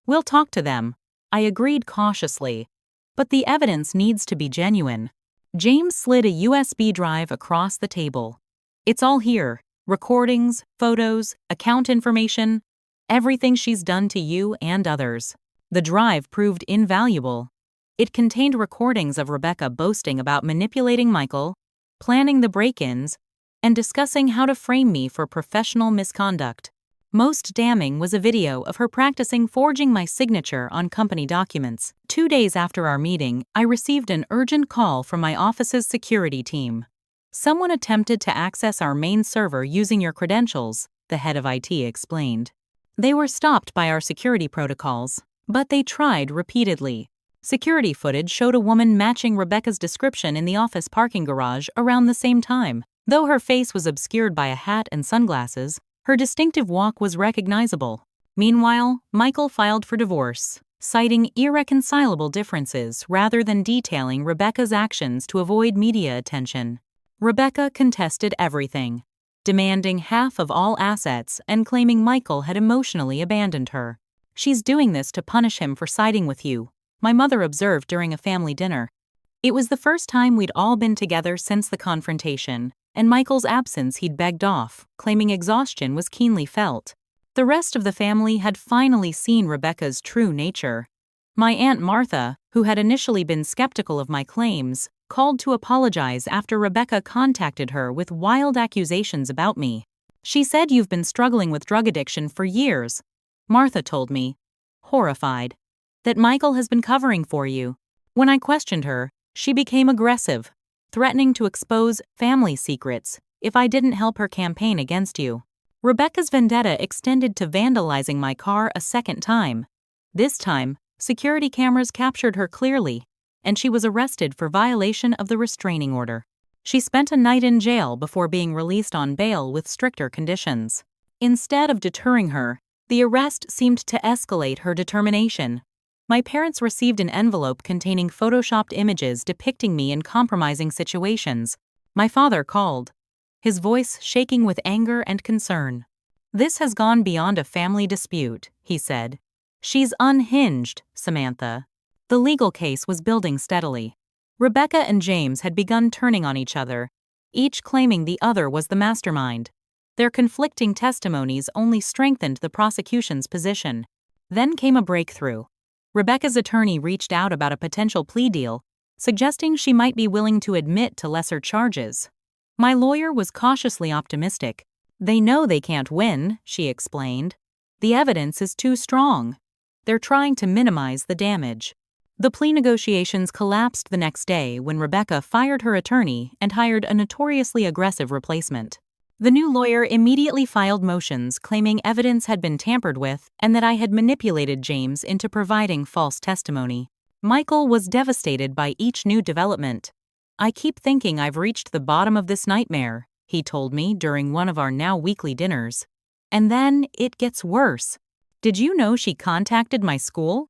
"We'll talk to them," I agreed cautiously. "But the evidence needs to be genuine." James slid a USB drive across the table. "It's all here. Recordings, photos, account information, everything she's done to you and others." The drive proved invaluable. It contained recordings of Rebecca boasting about manipulating Michael, planning the break-ins, and discussing how to frame me for professional misconduct. Most damning was a video of her practicing forging my signature on company documents. 2 days after our meeting, I received an urgent call from my office's security team. "Someone attempted to access our main server using your credentials," the head of IT explained. "They were stopped by our security protocols, but they tried repeatedly." Security footage showed a woman matching Rebecca's description in the office parking garage around the same time. Though her face was obscured by a hat and sunglasses, her distinctive walk was recognizable. Meanwhile, Michael filed for divorce, citing irreconcilable differences rather than detailing Rebecca's actions to avoid media attention. Rebecca contested everything, demanding half of all assets and claiming Michael had emotionally abandoned her. "She's doing this to punish him for siding with you," my mother observed during a family dinner. It was the first time we'd all been together since the confrontation, and Michael's absence he'd begged off, claiming exhaustion was keenly felt. The rest of the family had finally seen Rebecca's true nature. My Aunt Martha, who had initially been skeptical of my claims, called to apologize after Rebecca contacted her with wild accusations about me. "She said you've been struggling with drug addiction for years," Martha told me, horrified. "That Michael has been covering for you." When I questioned her, she became aggressive, threatening to expose family secrets if I didn't help her campaign against you. Rebecca's vendetta extended to vandalizing my car a second time. This time, security cameras captured her clearly, and she was arrested for violation of the restraining order. She spent a night in jail before being released on bail with stricter conditions. Instead of deterring her, the arrest seemed to escalate her determination. My parents received an envelope containing photoshopped images depicting me in compromising situations. My father called, his voice shaking with anger and concern. "This has gone beyond a family dispute," he said. "She's unhinged, Samantha." The legal case was building steadily. Rebecca and James had begun turning on each other, each claiming the other was the mastermind. Their conflicting testimonies only strengthened the prosecution's position. Then came a breakthrough. Rebecca's attorney reached out about a potential plea deal, suggesting she might be willing to admit to lesser charges. My lawyer was cautiously optimistic. "They know they can't win," she explained. "The evidence is too strong. They're trying to minimize the damage." The plea negotiations collapsed the next day when Rebecca fired her attorney and hired a notoriously aggressive replacement. The new lawyer immediately filed motions claiming evidence had been tampered with and that I had manipulated James into providing false testimony. Michael was devastated by each new development. "I keep thinking I've reached the bottom of this nightmare," he told me during one of our now weekly dinners. "And then it gets worse. Did you know she contacted my school?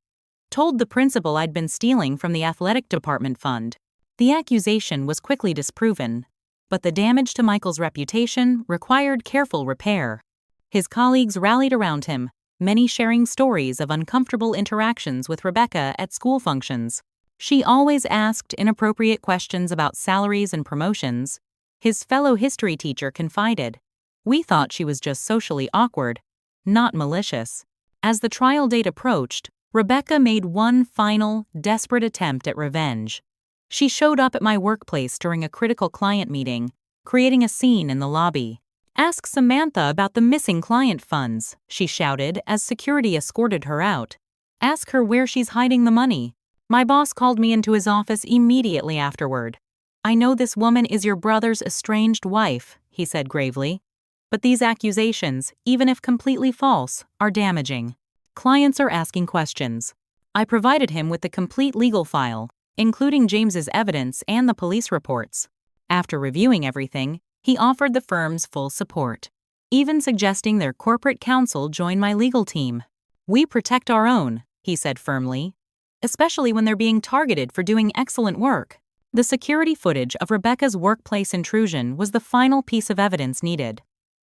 Told the principal I'd been stealing from the athletic department fund." The accusation was quickly disproven, but the damage to Michael's reputation required careful repair. His colleagues rallied around him, many sharing stories of uncomfortable interactions with Rebecca at school functions. She always asked inappropriate questions about salaries and promotions, his fellow history teacher confided. "We thought she was just socially awkward, not malicious." As the trial date approached, Rebecca made one final, desperate attempt at revenge. She showed up at my workplace during a critical client meeting, creating a scene in the lobby. "Ask Samantha about the missing client funds," she shouted as security escorted her out. "Ask her where she's hiding the money." My boss called me into his office immediately afterward. "I know this woman is your brother's estranged wife," he said gravely. "But these accusations, even if completely false, are damaging. Clients are asking questions." I provided him with the complete legal file, including James's evidence and the police reports. After reviewing everything, he offered the firm's full support, even suggesting their corporate counsel join my legal team. "We protect our own," he said firmly, "especially when they're being targeted for doing excellent work." The security footage of Rebecca's workplace intrusion was the final piece of evidence needed.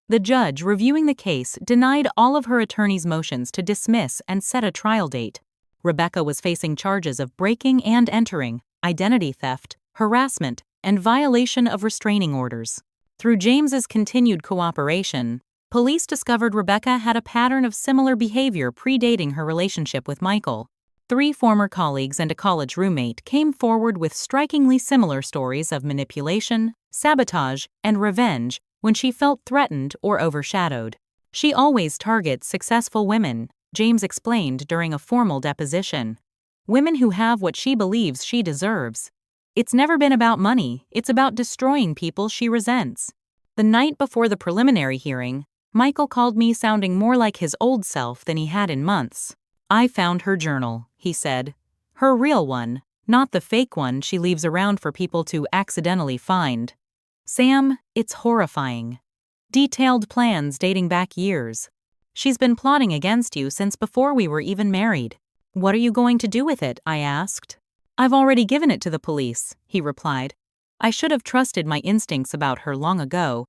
The judge reviewing the case denied all of her attorney's motions to dismiss and set a trial date. Rebecca was facing charges of breaking and entering, identity theft, harassment, and violation of restraining orders. Through James's continued cooperation, police discovered Rebecca had a pattern of similar behavior predating her relationship with Michael. 3 former colleagues and a college roommate came forward with strikingly similar stories of manipulation, sabotage, and revenge when she felt threatened or overshadowed. "She always targets successful women," James explained during a formal deposition. "Women who have what she believes she deserves. It's never been about money, it's about destroying people she resents." The night before the preliminary hearing, Michael called me sounding more like his old self than he had in months. "I found her journal," he said. "Her real one, not the fake one she leaves around for people to accidentally find. Sam, it's horrifying. Detailed plans dating back years. She's been plotting against you since before we were even married." "What are you going to do with it?" I asked. "I've already given it to the police," he replied. "I should have trusted my instincts about her long ago.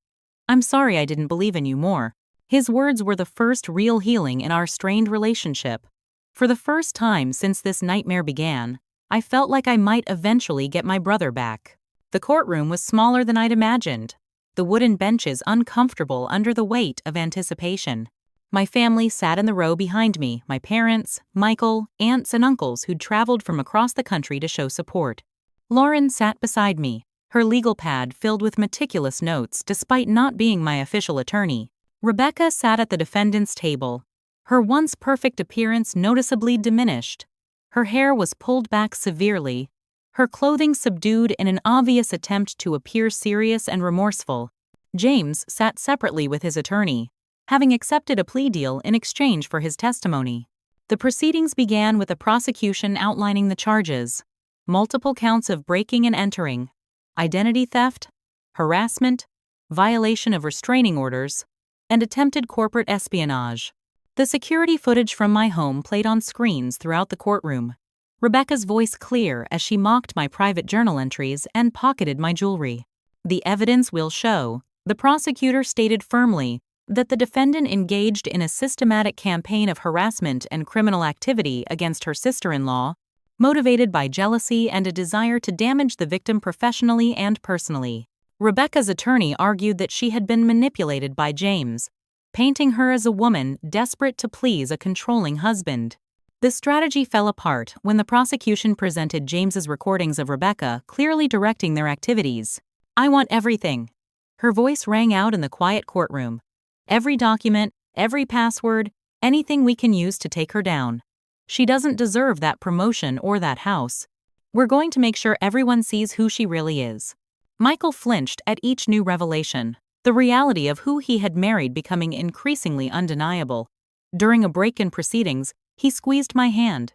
I'm sorry I didn't believe in you more." His words were the first real healing in our strained relationship. For the first time since this nightmare began, I felt like I might eventually get my brother back. The courtroom was smaller than I'd imagined, the wooden benches uncomfortable under the weight of anticipation. My family sat in the row behind me, my parents, Michael, aunts and uncles who'd traveled from across the country to show support. Lauren sat beside me, her legal pad filled with meticulous notes despite not being my official attorney. Rebecca sat at the defendant's table, her once perfect appearance noticeably diminished. Her hair was pulled back severely, her clothing subdued in an obvious attempt to appear serious and remorseful. James sat separately with his attorney, having accepted a plea deal in exchange for his testimony. The proceedings began with the prosecution outlining the charges: multiple counts of breaking and entering, identity theft, harassment, violation of restraining orders, and attempted corporate espionage. The security footage from my home played on screens throughout the courtroom, Rebecca's voice clear as she mocked my private journal entries and pocketed my jewelry. "The evidence will show," the prosecutor stated firmly, "that the defendant engaged in a systematic campaign of harassment and criminal activity against her sister-in-law, motivated by jealousy and a desire to damage the victim professionally and personally." Rebecca's attorney argued that she had been manipulated by James, painting her as a woman desperate to please a controlling husband. The strategy fell apart when the prosecution presented James's recordings of Rebecca clearly directing their activities. "I want everything." Her voice rang out in the quiet courtroom. "Every document, every password, anything we can use to take her down. She doesn't deserve that promotion or that house. We're going to make sure everyone sees who she really is." Michael flinched at each new revelation, the reality of who he had married becoming increasingly undeniable. During a break in proceedings, he squeezed my hand.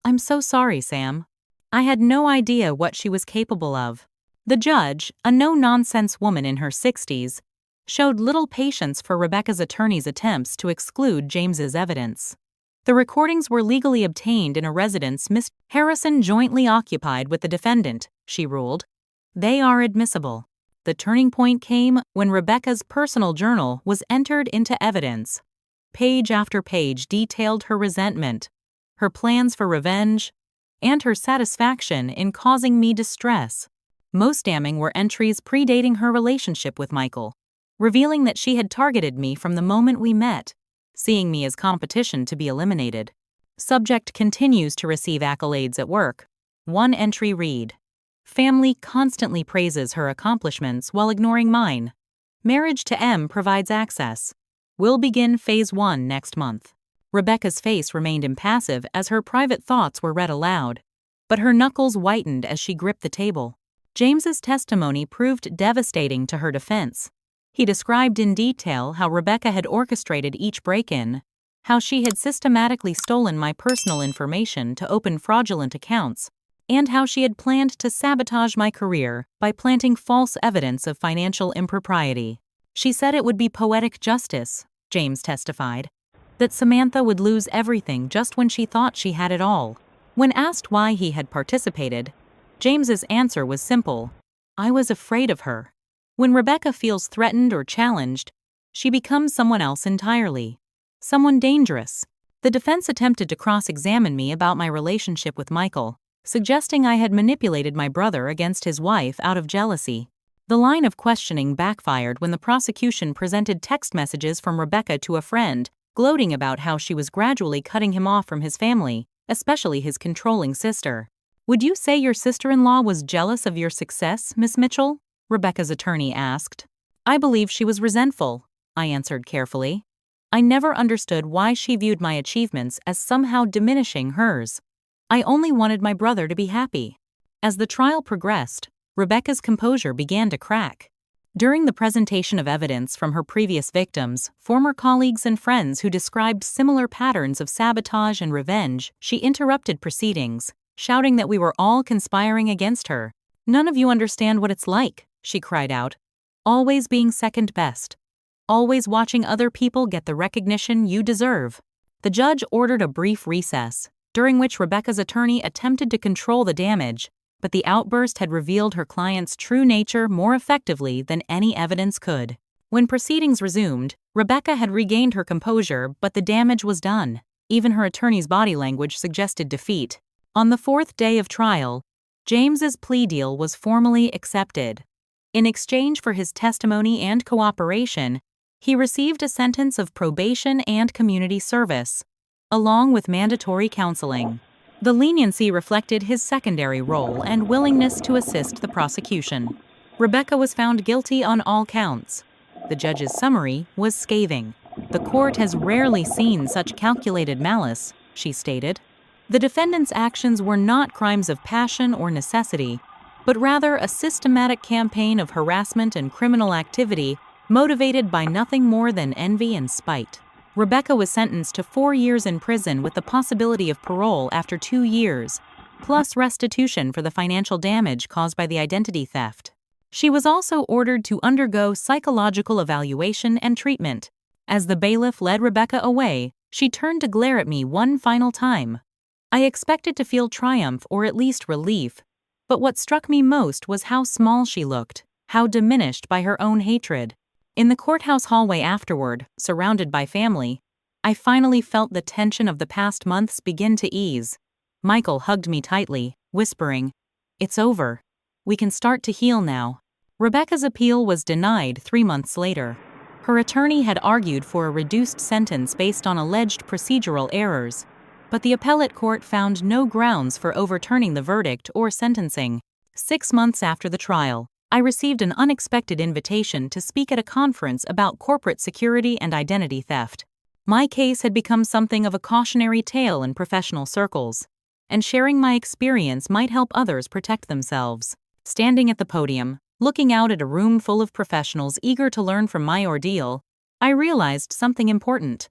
"I'm so sorry, Sam. I had no idea what she was capable of." The judge, a no-nonsense woman in her 60s, showed little patience for Rebecca's attorney's attempts to exclude James's evidence. The recordings were legally obtained in a residence Miss Harrison jointly occupied with the defendant, she ruled. They are admissible. The turning point came when Rebecca's personal journal was entered into evidence. Page after page detailed her resentment, her plans for revenge, and her satisfaction in causing me distress. Most damning were entries predating her relationship with Michael, revealing that she had targeted me from the moment we met, seeing me as competition to be eliminated. Subject continues to receive accolades at work. One entry read, "Family constantly praises her accomplishments while ignoring mine. Marriage to M provides access. We'll begin phase 1 next month." Rebecca's face remained impassive as her private thoughts were read aloud. but her knuckles whitened as she gripped the table. James's testimony proved devastating to her defense. He described in detail how Rebecca had orchestrated each break-in, how she had systematically stolen my personal information to open fraudulent accounts, and how she had planned to sabotage my career by planting false evidence of financial impropriety. She said it would be poetic justice, James testified, that Samantha would lose everything just when she thought she had it all. When asked why he had participated, James's answer was simple: I was afraid of her. When Rebecca feels threatened or challenged, she becomes someone else entirely. Someone dangerous. The defense attempted to cross-examine me about my relationship with Michael, suggesting I had manipulated my brother against his wife out of jealousy. The line of questioning backfired when the prosecution presented text messages from Rebecca to a friend, gloating about how she was gradually cutting him off from his family, especially his controlling sister. Would you say your sister-in-law was jealous of your success, Miss Mitchell? Rebecca's attorney asked. I believe she was resentful, I answered carefully. I never understood why she viewed my achievements as somehow diminishing hers. I only wanted my brother to be happy. As the trial progressed, Rebecca's composure began to crack. During the presentation of evidence from her previous victims, former colleagues and friends who described similar patterns of sabotage and revenge, she interrupted proceedings, shouting that we were all conspiring against her. None of you understand what it's like, she cried out. Always being second best. Always watching other people get the recognition you deserve. The judge ordered a brief recess, during which Rebecca's attorney attempted to control the damage, but the outburst had revealed her client's true nature more effectively than any evidence could. When proceedings resumed, Rebecca had regained her composure, but the damage was done. Even her attorney's body language suggested defeat. On the fourth day of trial, James's plea deal was formally accepted. In exchange for his testimony and cooperation, he received a sentence of probation and community service, along with mandatory counseling. The leniency reflected his secondary role and willingness to assist the prosecution. Rebecca was found guilty on all counts. The judge's summary was scathing. The court has rarely seen such calculated malice, she stated. The defendant's actions were not crimes of passion or necessity, but rather a systematic campaign of harassment and criminal activity motivated by nothing more than envy and spite. Rebecca was sentenced to 4 years in prison with the possibility of parole after 2 years, plus restitution for the financial damage caused by the identity theft. She was also ordered to undergo psychological evaluation and treatment. As the bailiff led Rebecca away, she turned to glare at me one final time. I expected to feel triumph or at least relief, but what struck me most was how small she looked, how diminished by her own hatred. In the courthouse hallway afterward, surrounded by family, I finally felt the tension of the past months begin to ease. Michael hugged me tightly, whispering, "It's over. We can start to heal now." Rebecca's appeal was denied 3 months later. Her attorney had argued for a reduced sentence based on alleged procedural errors, but the appellate court found no grounds for overturning the verdict or sentencing. 6 months after the trial, I received an unexpected invitation to speak at a conference about corporate security and identity theft. My case had become something of a cautionary tale in professional circles, and sharing my experience might help others protect themselves. Standing at the podium, looking out at a room full of professionals eager to learn from my ordeal, I realized something important.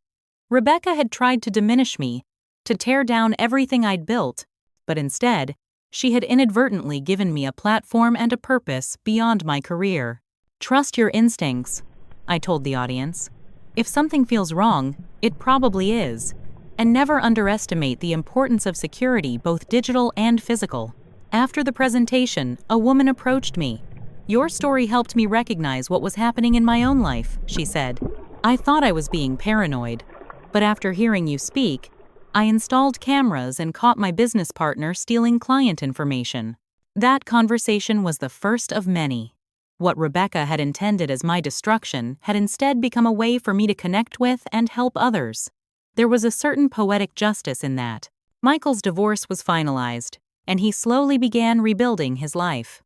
Rebecca had tried to diminish me, to tear down everything I'd built, but instead, she had inadvertently given me a platform and a purpose beyond my career. Trust your instincts, I told the audience. If something feels wrong, it probably is. And never underestimate the importance of security, both digital and physical. After the presentation, a woman approached me. "Your story helped me recognize what was happening in my own life," she said. "I thought I was being paranoid, but after hearing you speak, I installed cameras and caught my business partner stealing client information." That conversation was the first of many. What Rebecca had intended as my destruction had instead become a way for me to connect with and help others. There was a certain poetic justice in that. Michael's divorce was finalized, and he slowly began rebuilding his life.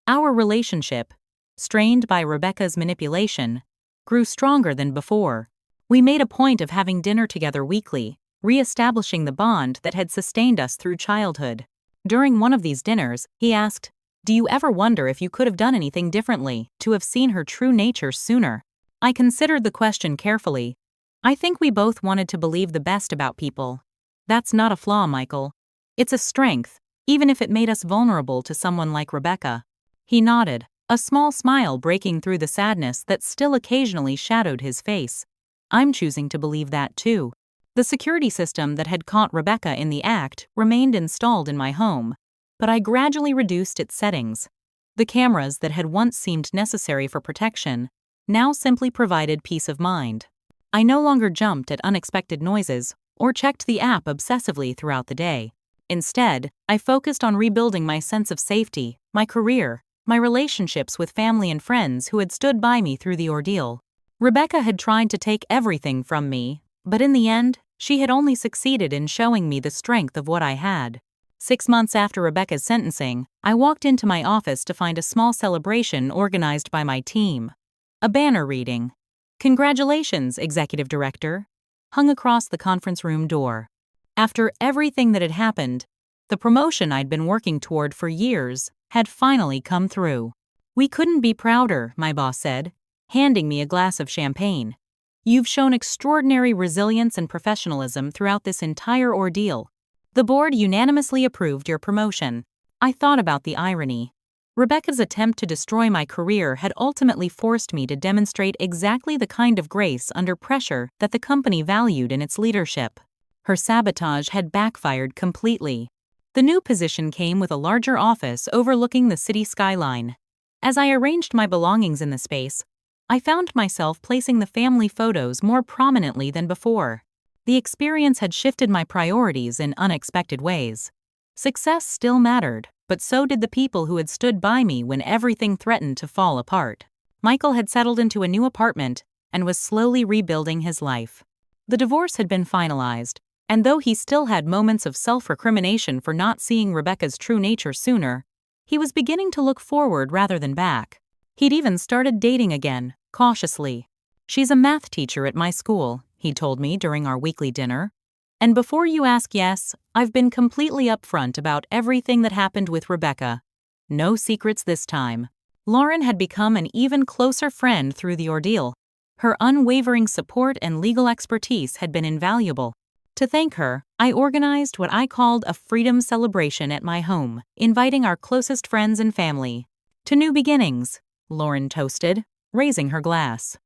Our relationship, strained by Rebecca's manipulation, grew stronger than before. We made a point of having dinner together weekly, re-establishing the bond that had sustained us through childhood. During one of these dinners, he asked, "Do you ever wonder if you could have done anything differently to have seen her true nature sooner?" I considered the question carefully. I think we both wanted to believe the best about people. That's not a flaw, Michael. It's a strength, even if it made us vulnerable to someone like Rebecca. He nodded, a small smile breaking through the sadness that still occasionally shadowed his face. I'm choosing to believe that too. The security system that had caught Rebecca in the act remained installed in my home, but I gradually reduced its settings. The cameras that had once seemed necessary for protection now simply provided peace of mind. I no longer jumped at unexpected noises or checked the app obsessively throughout the day. Instead, I focused on rebuilding my sense of safety, my career, my relationships with family and friends who had stood by me through the ordeal. Rebecca had tried to take everything from me, but in the end, she had only succeeded in showing me the strength of what I had. 6 months after Rebecca's sentencing, I walked into my office to find a small celebration organized by my team. A banner reading, "Congratulations, Executive Director," hung across the conference room door. After everything that had happened, the promotion I'd been working toward for years had finally come through. "We couldn't be prouder," my boss said, handing me a glass of champagne. "You've shown extraordinary resilience and professionalism throughout this entire ordeal. The board unanimously approved your promotion." I thought about the irony. Rebecca's attempt to destroy my career had ultimately forced me to demonstrate exactly the kind of grace under pressure that the company valued in its leadership. Her sabotage had backfired completely. The new position came with a larger office overlooking the city skyline. As I arranged my belongings in the space, I found myself placing the family photos more prominently than before. The experience had shifted my priorities in unexpected ways. Success still mattered, but so did the people who had stood by me when everything threatened to fall apart. Michael had settled into a new apartment and was slowly rebuilding his life. The divorce had been finalized, and though he still had moments of self-recrimination for not seeing Rebecca's true nature sooner, he was beginning to look forward rather than back. He'd even started dating again, cautiously. "She's a math teacher at my school," he told me during our weekly dinner. "And before you ask, yes, I've been completely upfront about everything that happened with Rebecca. No secrets this time." Lauren had become an even closer friend through the ordeal. Her unwavering support and legal expertise had been invaluable. To thank her, I organized what I called a freedom celebration at my home, inviting our closest friends and family. "To new beginnings," Lauren toasted, raising her glass.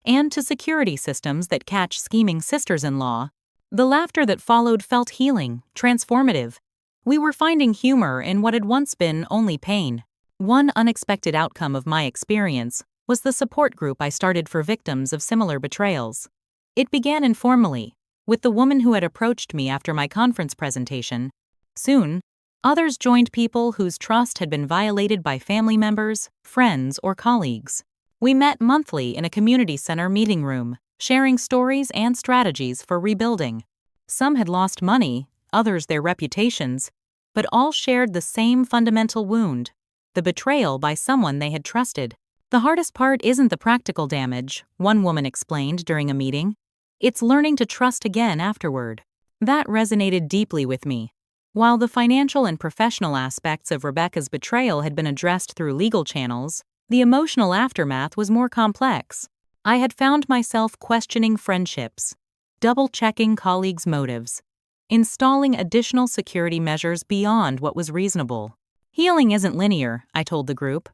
"And to security systems that catch scheming sisters-in-law." The laughter that followed felt healing, transformative. We were finding humor in what had once been only pain. One unexpected outcome of my experience was the support group I started for victims of similar betrayals. It began informally, with the woman who had approached me after my conference presentation. Soon, others joined people whose trust had been violated by family members, friends, or colleagues. We met monthly in a community center meeting room, sharing stories and strategies for rebuilding. Some had lost money, others their reputations, but all shared the same fundamental wound: the betrayal by someone they had trusted. "The hardest part isn't the practical damage," one woman explained during a meeting. "It's learning to trust again afterward." That resonated deeply with me. While the financial and professional aspects of Rebecca's betrayal had been addressed through legal channels, the emotional aftermath was more complex. I had found myself questioning friendships, double-checking colleagues' motives, installing additional security measures beyond what was reasonable. "Healing isn't linear," I told the group.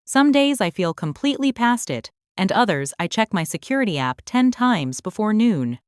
"Some days I feel completely past it, and others I check my security app 10 times before noon."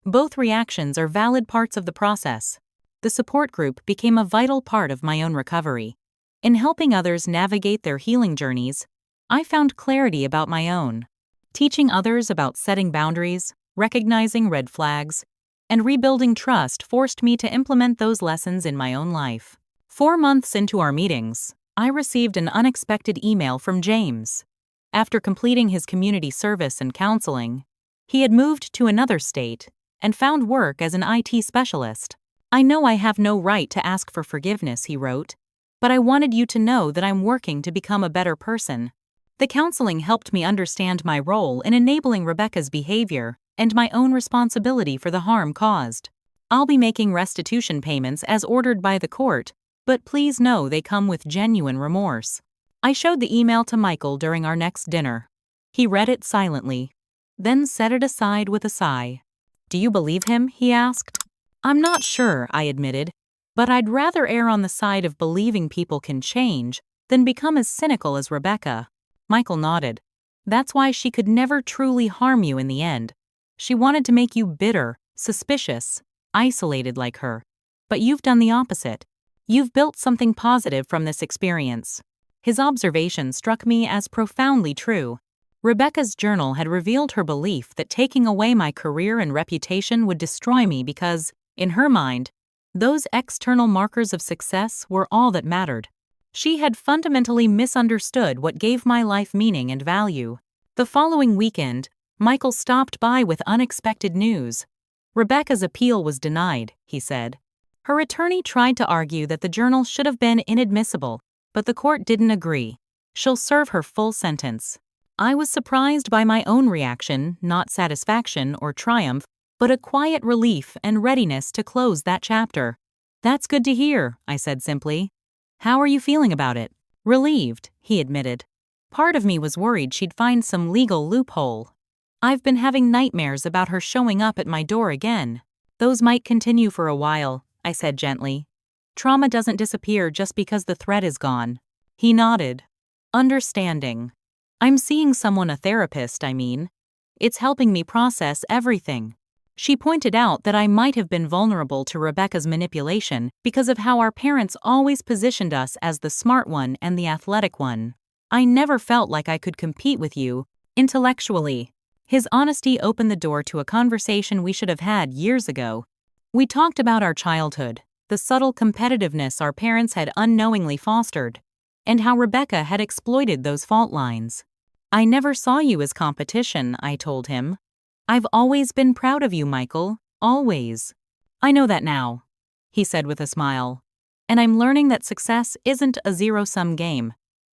Both reactions are valid parts of the process. The support group became a vital part of my own recovery. In helping others navigate their healing journeys, I found clarity about my own. Teaching others about setting boundaries, recognizing red flags, and rebuilding trust forced me to implement those lessons in my own life. 4 months into our meetings, I received an unexpected email from James. After completing his community service and counseling, he had moved to another state and found work as an IT specialist. "I know I have no right to ask for forgiveness," he wrote, "but I wanted you to know that I'm working to become a better person." The counseling helped me understand my role in enabling Rebecca's behavior and my own responsibility for the harm caused. "I'll be making restitution payments as ordered by the court, But please know they come with genuine remorse. I showed the email to Michael during our next dinner. He read it silently, then set it aside with a sigh. Do you believe him? He asked. I'm not sure, I admitted, but I'd rather err on the side of believing people can change than become as cynical as Rebecca. Michael nodded. That's why she could never truly harm you in the end. She wanted to make you bitter, suspicious, isolated like her. But you've done the opposite. You've built something positive from this experience. His observation struck me as profoundly true. Rebecca's journal had revealed her belief that taking away my career and reputation would destroy me because, in her mind, those external markers of success were all that mattered. She had fundamentally misunderstood what gave my life meaning and value. The following weekend, Michael stopped by with unexpected news. Rebecca's appeal was denied, he said. Her attorney tried to argue that the journal should have been inadmissible, but the court didn't agree. She'll serve her full sentence. I was surprised by my own reaction, not satisfaction or triumph, but a quiet relief and readiness to close that chapter. That's good to hear, I said simply. How are you feeling about it? Relieved, he admitted. Part of me was worried she'd find some legal loophole. I've been having nightmares about her showing up at my door again. Those might continue for a while, I said gently. Trauma doesn't disappear just because the threat is gone. He nodded. Understanding. I'm seeing someone, a therapist, I mean. It's helping me process everything. She pointed out that I might have been vulnerable to Rebecca's manipulation because of how our parents always positioned us as the smart one and the athletic one. I never felt like I could compete with you, intellectually. His honesty opened the door to a conversation we should have had years ago. We talked about our childhood, the subtle competitiveness our parents had unknowingly fostered, and how Rebecca had exploited those fault lines. I never saw you as competition, I told him. I've always been proud of you, Michael, always. I know that now, he said with a smile. And I'm learning that success isn't a zero-sum game.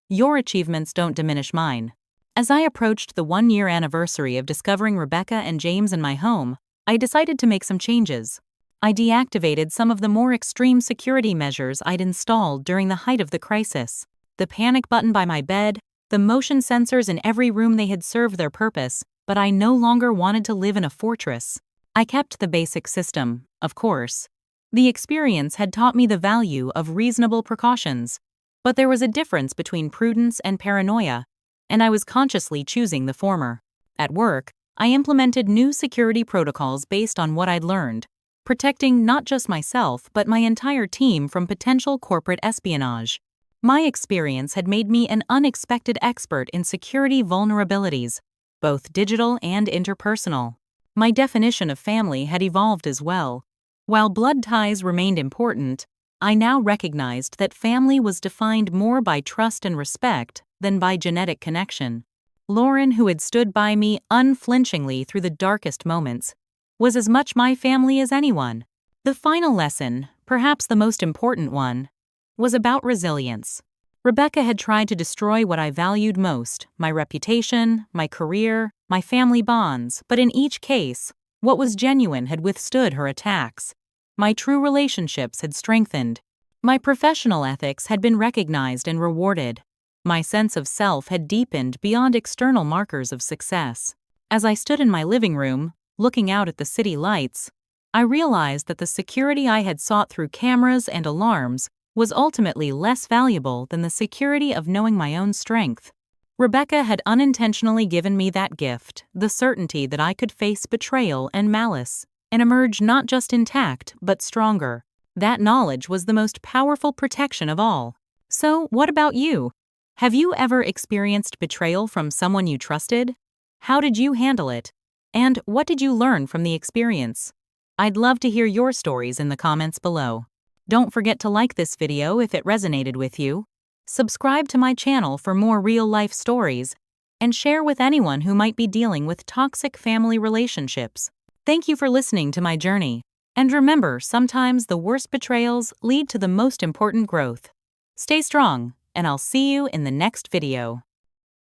Your achievements don't diminish mine. As I approached the 1-year anniversary of discovering Rebecca and James in my home, I decided to make some changes. I deactivated some of the more extreme security measures I'd installed during the height of the crisis. The panic button by my bed, the motion sensors in every room, they had served their purpose, but I no longer wanted to live in a fortress. I kept the basic system, of course. The experience had taught me the value of reasonable precautions, but there was a difference between prudence and paranoia, and I was consciously choosing the former. At work, I implemented new security protocols based on what I'd learned, protecting not just myself but my entire team from potential corporate espionage. My experience had made me an unexpected expert in security vulnerabilities, both digital and interpersonal. My definition of family had evolved as well. While blood ties remained important, I now recognized that family was defined more by trust and respect than by genetic connection. Lauren, who had stood by me unflinchingly through the darkest moments, was as much my family as anyone. The final lesson, perhaps the most important one, was about resilience. Rebecca had tried to destroy what I valued most, my reputation, my career, my family bonds, but in each case, what was genuine had withstood her attacks. My true relationships had strengthened. My professional ethics had been recognized and rewarded. My sense of self had deepened beyond external markers of success. As I stood in my living room, looking out at the city lights, I realized that the security I had sought through cameras and alarms was ultimately less valuable than the security of knowing my own strength. Rebecca had unintentionally given me that gift, the certainty that I could face betrayal and malice, and emerge not just intact but stronger. That knowledge was the most powerful protection of all. So, what about you? Have you ever experienced betrayal from someone you trusted? How did you handle it? And what did you learn from the experience? I'd love to hear your stories in the comments below. Don't forget to like this video if it resonated with you, subscribe to my channel for more real-life stories, and share with anyone who might be dealing with toxic family relationships. Thank you for listening to my journey. And remember, sometimes the worst betrayals lead to the most important growth. Stay strong, and I'll see you in the next video.